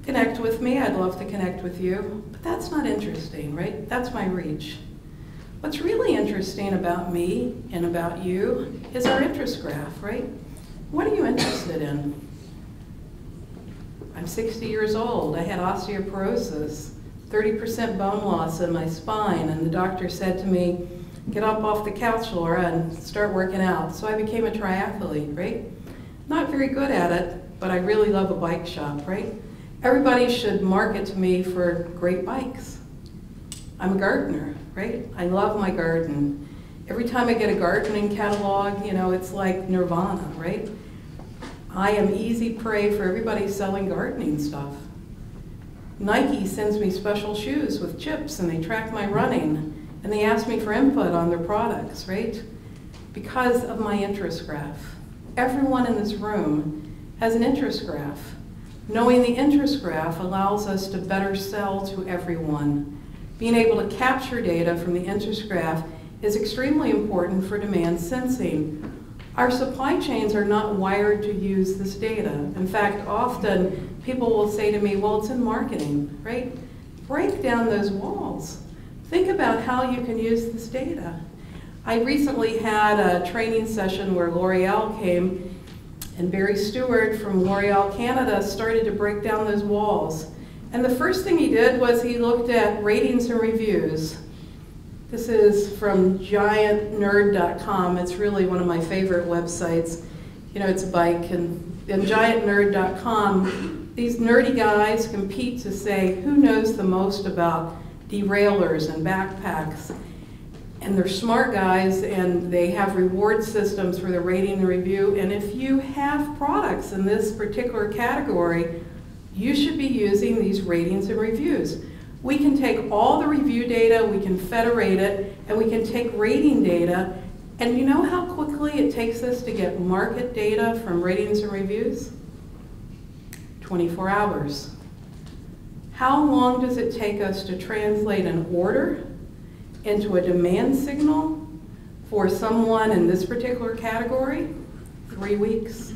Connect with me, I'd love to connect with you. But that's not interesting, right? That's my reach. What's really interesting about me and about you is our interest graph, right? What are you interested in? I'm 60 years old. I had osteoporosis, 30% bone loss in my spine, and the doctor said to me, get up off the couch, Lora, and start working out. So I became a triathlete, right? Not very good at it, but I really love a bike shop, right? Everybody should market to me for great bikes. I'm a gardener, right? I love my garden. Every time I get a gardening catalog, you know, it's like nirvana, right? I am easy prey for everybody selling gardening stuff. Nike sends me special shoes with chips, and they track my running, and they ask me for input on their products, right? Because of my interest graph. Everyone in this room has an interest graph. Knowing the interest graph allows us to better sell to everyone. Being able to capture data from the interest graph is extremely important for demand sensing. Our supply chains are not wired to use this data. In fact, often people will say to me, well, it's in marketing, right? Break down those walls. Think about how you can use this data. I recently had a training session where L'Oreal came, and Barry Stewart from L'Oreal Canada started to break down those walls. And the first thing he did was he looked at ratings and reviews. This is from giantnerd.com. It's really one of my favorite websites. You know, it's a bike. And giantnerd.com, these nerdy guys compete to say who knows the most about derailleurs and backpacks. And they're smart guys, and they have reward systems for the rating and review. And if you have products in this particular category, you should be using these ratings and reviews. We can take all the review data, we can federate it, and we can take rating data. And you know how quickly it takes us to get market data from ratings and reviews? 24 hours. How long does it take us to translate an order into a demand signal for someone in this particular category? 3 weeks.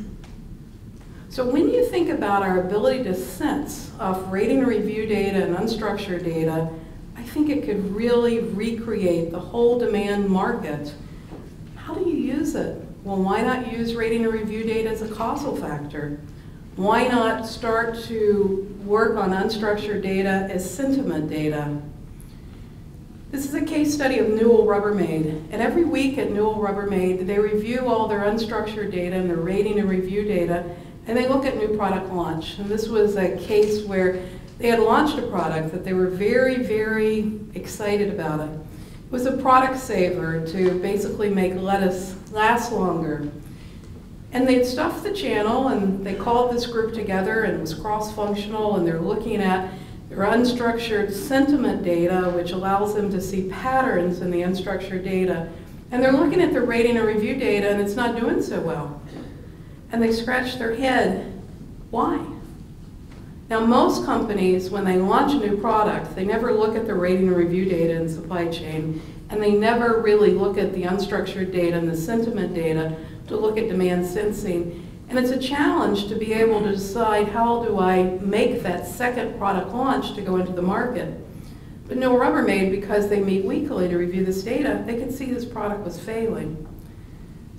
So when you think about our ability to sense off rating and review data and unstructured data, I think it could really recreate the whole demand market. How do you use it? Well, why not use rating and review data as a causal factor? Why not start to work on unstructured data as sentiment data? This is a case study of Newell Rubbermaid. And every week at Newell Rubbermaid, they review all their unstructured data and their rating and review data, and they look at new product launch. And this was a case where They had launched a product that they were very, very excited about it. It was a product saver to basically make lettuce last longer. And they'd stuffed the channel, and they called this group together, and it was cross-functional, and they're looking at their unstructured sentiment data, which allows them to see patterns in the unstructured data. And they're looking at the rating and review data, and it's not doing so well. And they scratch their head, why? Now, most companies, when they launch a new product, they never look at the rating and review data in supply chain, and they never really look at the unstructured data and the sentiment data to look at demand sensing. And it's a challenge to be able to decide, how do I make that second product launch to go into the market? But no Rubbermaid, because they meet weekly to review this data, they could see this product was failing.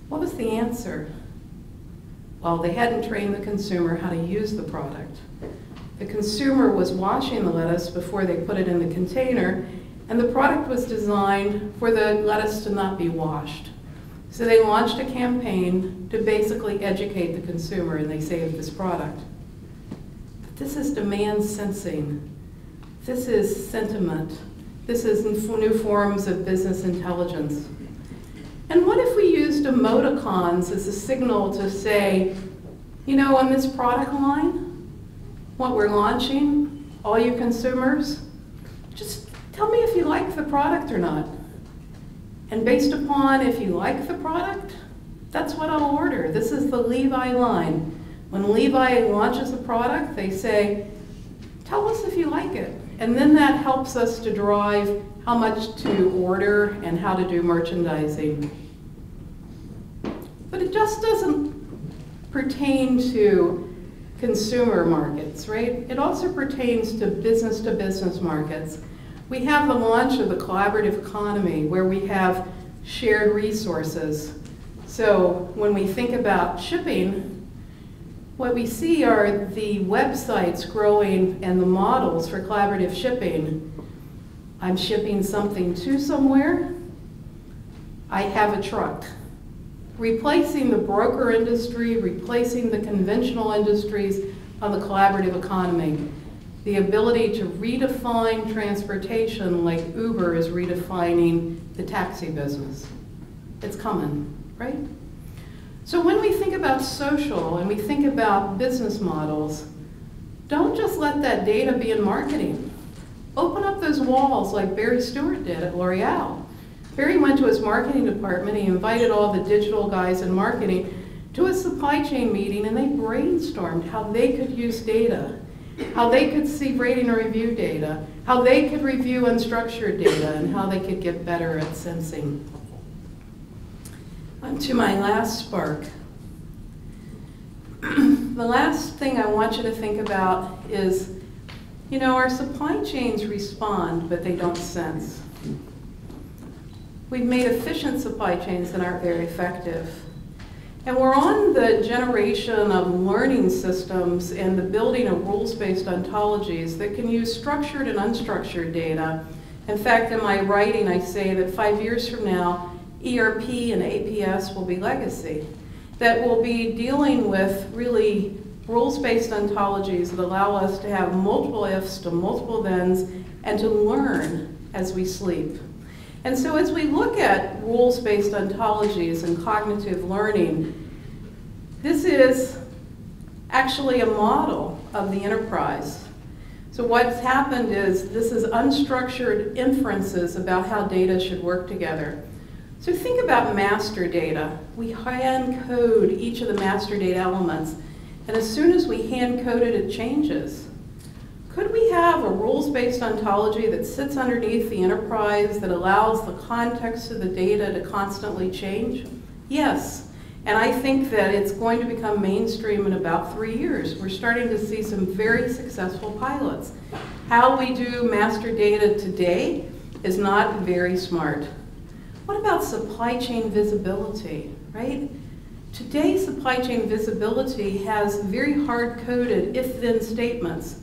What was the answer? Well, they hadn't trained the consumer how to use the product. The consumer was washing the lettuce before they put it in the container, and the product was designed for the lettuce to not be washed. So they launched a campaign to basically educate the consumer, and they saved this product. But this is demand sensing. This is sentiment. This is new forms of business intelligence. And what if we used emoticons as a signal to say, you know, on this product line, what we're launching, all you consumers, just tell me if you like the product or not. And based upon if you like the product, that's what I'll order. This is the Levi line. When Levi launches a product, they say, tell us if you like it. And then that helps us to drive how much to order and how to do merchandising. But it just doesn't pertain to consumer markets, right? It also pertains to business markets. We have the launch of the collaborative economy, where we have shared resources. So when we think about shipping, what we see are the websites growing and the models for collaborative shipping. I'm shipping something to somewhere. I have a truck. Replacing the broker industry, replacing the conventional industries on the collaborative economy. The ability to redefine transportation like Uber is redefining the taxi business. It's coming, right? So when we think about social and we think about business models, don't just let that data be in marketing. Open up those walls like Barry Stewart did at L'Oreal. Barry went to his marketing department, he invited all the digital guys in marketing to a supply chain meeting, and they brainstormed how they could use data, how they could see rating or review data, how they could review unstructured data, and how they could get better at sensing. On to my last spark. The last thing I want you to think about is, you know, our supply chains respond, but they don't sense. We've made efficient supply chains that aren't very effective. And we're on the generation of learning systems and the building of rules-based ontologies that can use structured and unstructured data. In fact, in my writing, I say that 5 years from now, ERP and APS will be legacy. That will be dealing with really rules-based ontologies that allow us to have multiple ifs to multiple thens and to learn as we sleep. And so as we look at rules-based ontologies and cognitive learning, this is actually a model of the enterprise. So what's happened is this is unstructured inferences about how data should work together. So think about master data. We hand code each of the master data elements, and as soon as we hand code it, it changes. Could we have a rules-based ontology that sits underneath the enterprise that allows the context of the data to constantly change? Yes, and I think that it's going to become mainstream in about 3 years. We're starting to see some very successful pilots. How we do master data today is not very smart. What about supply chain visibility, right? Today, supply chain visibility has very hard-coded if-then statements.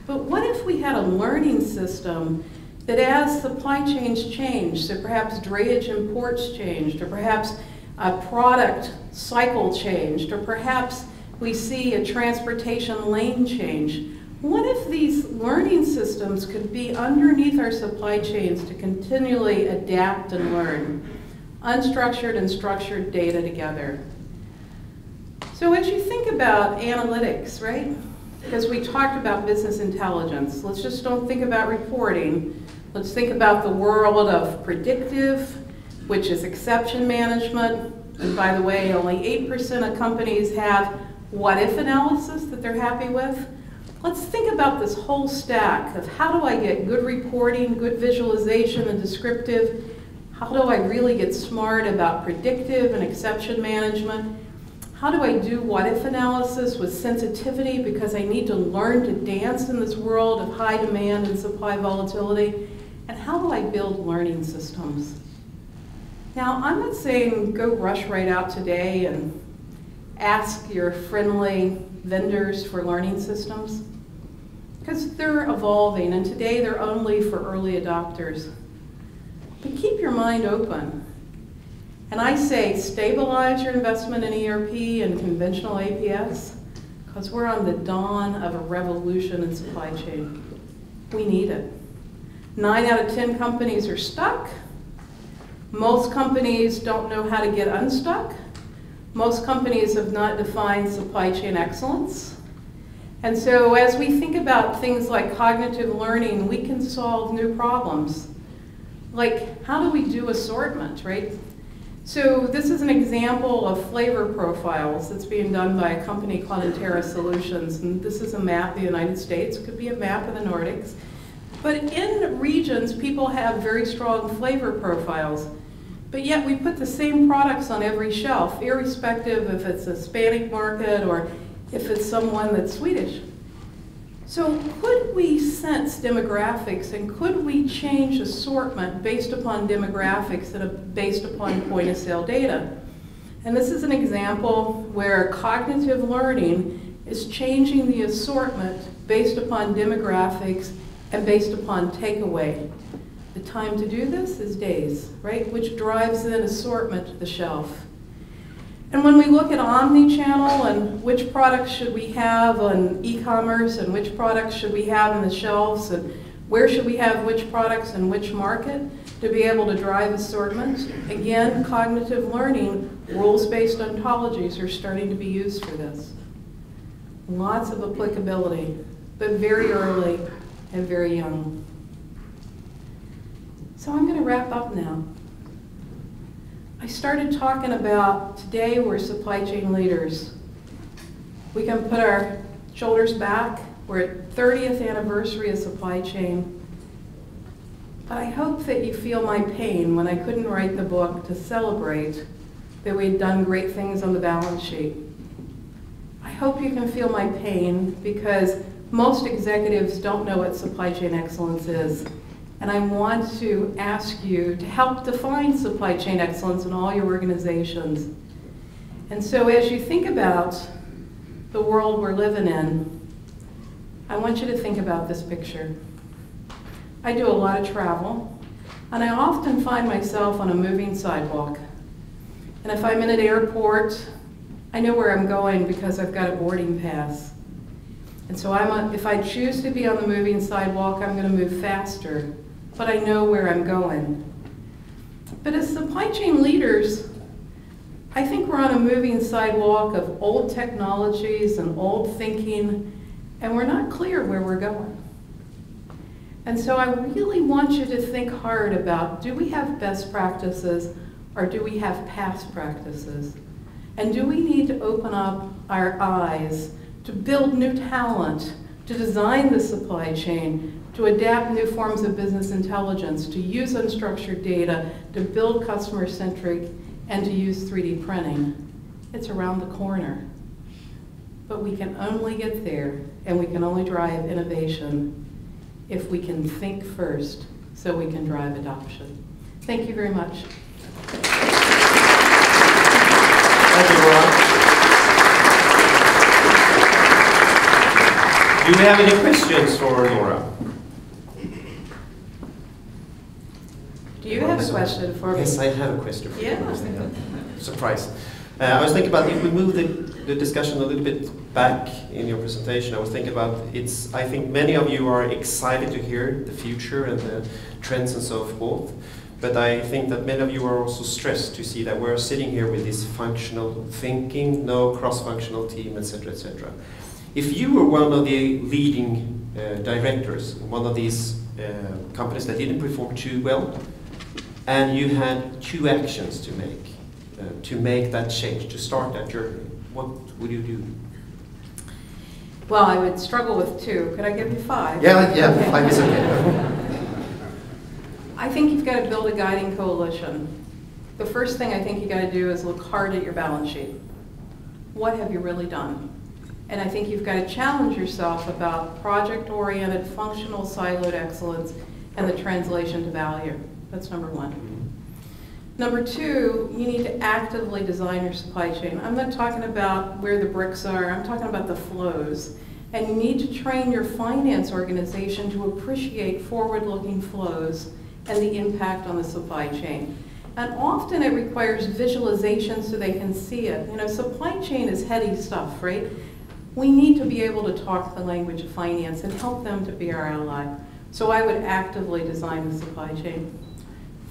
But what if we had a learning system that as supply chains change, so perhaps drayage and ports changed, or perhaps a product cycle changed, or perhaps we see a transportation lane change, what if these learning systems could be underneath our supply chains to continually adapt and learn, unstructured and structured data together? So as you think about analytics, right? Because we talked about business intelligence. Let's just don't think about reporting. Let's think about the world of predictive, which is exception management. And by the way, only 8% of companies have what-if analysis that they're happy with. Let's think about this whole stack of how do I get good reporting, good visualization and descriptive? How do I really get smart about predictive and exception management? How do I do what-if analysis with sensitivity because I need to learn to dance in this world of high demand and supply volatility? And how do I build learning systems? Now, I'm not saying go rush right out today and ask your friendly vendors for learning systems, because they're evolving, and today they're only for early adopters. But keep your mind open. And I say stabilize your investment in ERP and conventional APS, because we're on the dawn of a revolution in supply chain. We need it. 9 out of 10 companies are stuck. Most companies don't know how to get unstuck. Most companies have not defined supply chain excellence. And so as we think about things like cognitive learning, we can solve new problems. Like, how do we do assortment, right? So this is an example of flavor profiles that's being done by a company called Intera Solutions. And this is a map of the United States. It could be a map of the Nordics. But in regions, people have very strong flavor profiles. But yet we put the same products on every shelf, irrespective if it's a Hispanic market or if it's someone that's Swedish. So could we sense demographics, and could we change assortment based upon demographics that are based upon point of sale data? And this is an example where cognitive learning is changing the assortment based upon demographics and based upon takeaway. The time to do this is days, right? Which drives in assortment to the shelf. And when we look at omni-channel and which products should we have on e-commerce and which products should we have on the shelves and where should we have which products in which market to be able to drive assortment, again, cognitive learning, rules-based ontologies are starting to be used for this. Lots of applicability, but very early and very young. So I'm going to wrap up now. I started talking about today we're supply chain leaders. We can put our shoulders back. We're at 30th anniversary of supply chain. But I hope that you feel my pain when I couldn't write the book to celebrate that we'd done great things on the balance sheet. I hope you can feel my pain because most executives don't know what supply chain excellence is. And I want to ask you to help define supply chain excellence in all your organizations. And so as you think about the world we're living in, I want you to think about this picture. I do a lot of travel, and I often find myself on a moving sidewalk. And if I'm in an airport, I know where I'm going because I've got a boarding pass. And so if I choose to be on the moving sidewalk, I'm going to move faster. But I know where I'm going. But as supply chain leaders, I think we're on a moving sidewalk of old technologies and old thinking, and we're not clear where we're going. And so I really want you to think hard about, do we have best practices or do we have past practices? And do we need to open up our eyes to build new talent, to design the supply chain, to adapt new forms of business intelligence, to use unstructured data, to build customer-centric, and to use 3D printing? It's around the corner. But we can only get there, and we can only drive innovation if we can think first so we can drive adoption. Thank you very much. Thank you, Lora. Do you have any questions for Lora? Do you have a question for me? Yes, I have a question for you. Yeah. Surprise. I was thinking about if we move the the discussion a little bit back in your presentation, I was thinking about I think many of you are excited to hear the future and the trends and so forth. But I think that many of you are also stressed to see that we're sitting here with this functional thinking, no cross-functional team, etc., etc. If you were one of the leading directors in one of these companies that didn't perform too well, and you had 2 actions to make that change, to start that journey, what would you do? Well, I would struggle with 2. Could I give you 5? Yeah, Okay. 5 is okay. I think you've got to build a guiding coalition. The first thing I think you've got to do is look hard at your balance sheet. What have you really done? And I think you've got to challenge yourself about project-oriented, functional, siloed excellence and the translation to value. That's number 1. Number 2, you need to actively design your supply chain. I'm not talking about where the bricks are, I'm talking about the flows. And you need to train your finance organization to appreciate forward-looking flows and the impact on the supply chain. And often it requires visualization so they can see it. You know, supply chain is heady stuff, right? We need to be able to talk the language of finance and help them to be our ally. So I would actively design the supply chain.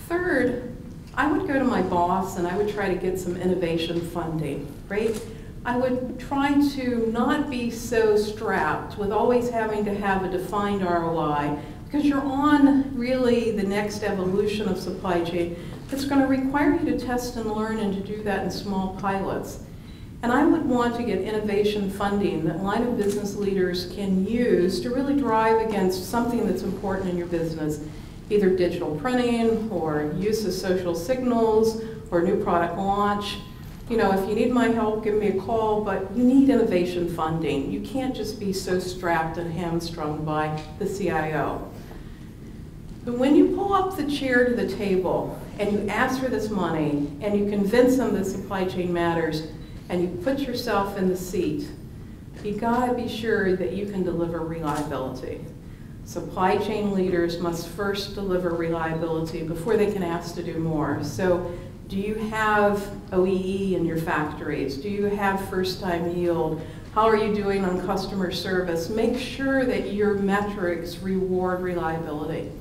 Third, I would go to my boss and I would try to get some innovation funding, right? I would try to not be so strapped with always having to have a defined ROI, because you're on really the next evolution of supply chain. It's going to require you to test and learn and to do that in small pilots. And I would want to get innovation funding that line of business leaders can use to really drive against something that's important in your business, either digital printing or use of social signals or new product launch. You know, if you need my help, give me a call, but you need innovation funding. You can't just be so strapped and hamstrung by the CIO. But when you pull up the chair to the table and you ask for this money and you convince them that supply chain matters and you put yourself in the seat, you gotta be sure that you can deliver reliability. Supply chain leaders must first deliver reliability before they can ask to do more. So do you have OEE in your factories? Do you have first-time yield? How are you doing on customer service? Make sure that your metrics reward reliability.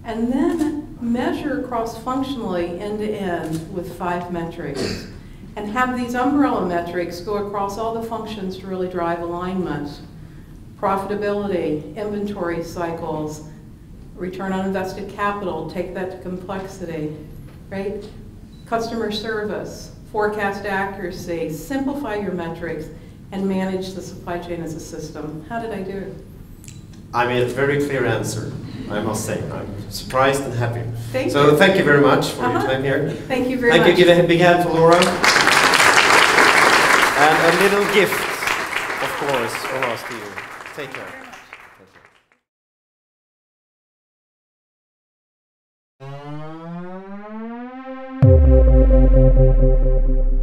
And then measure cross-functionally end-to-end with 5 metrics. And have these umbrella metrics go across all the functions to really drive alignment. Profitability, inventory cycles, return on invested capital, take that to complexity, right? Customer service, forecast accuracy, simplify your metrics, and manage the supply chain as a system. How did I do? I mean, a very clear answer, I must say. I'm surprised and happy. Thank you. You. Thank you very much for your time here. Thank you very much. Thank you. Give a big hand for Lora. And a little gift, of course, from us to you. Take care. Thank you.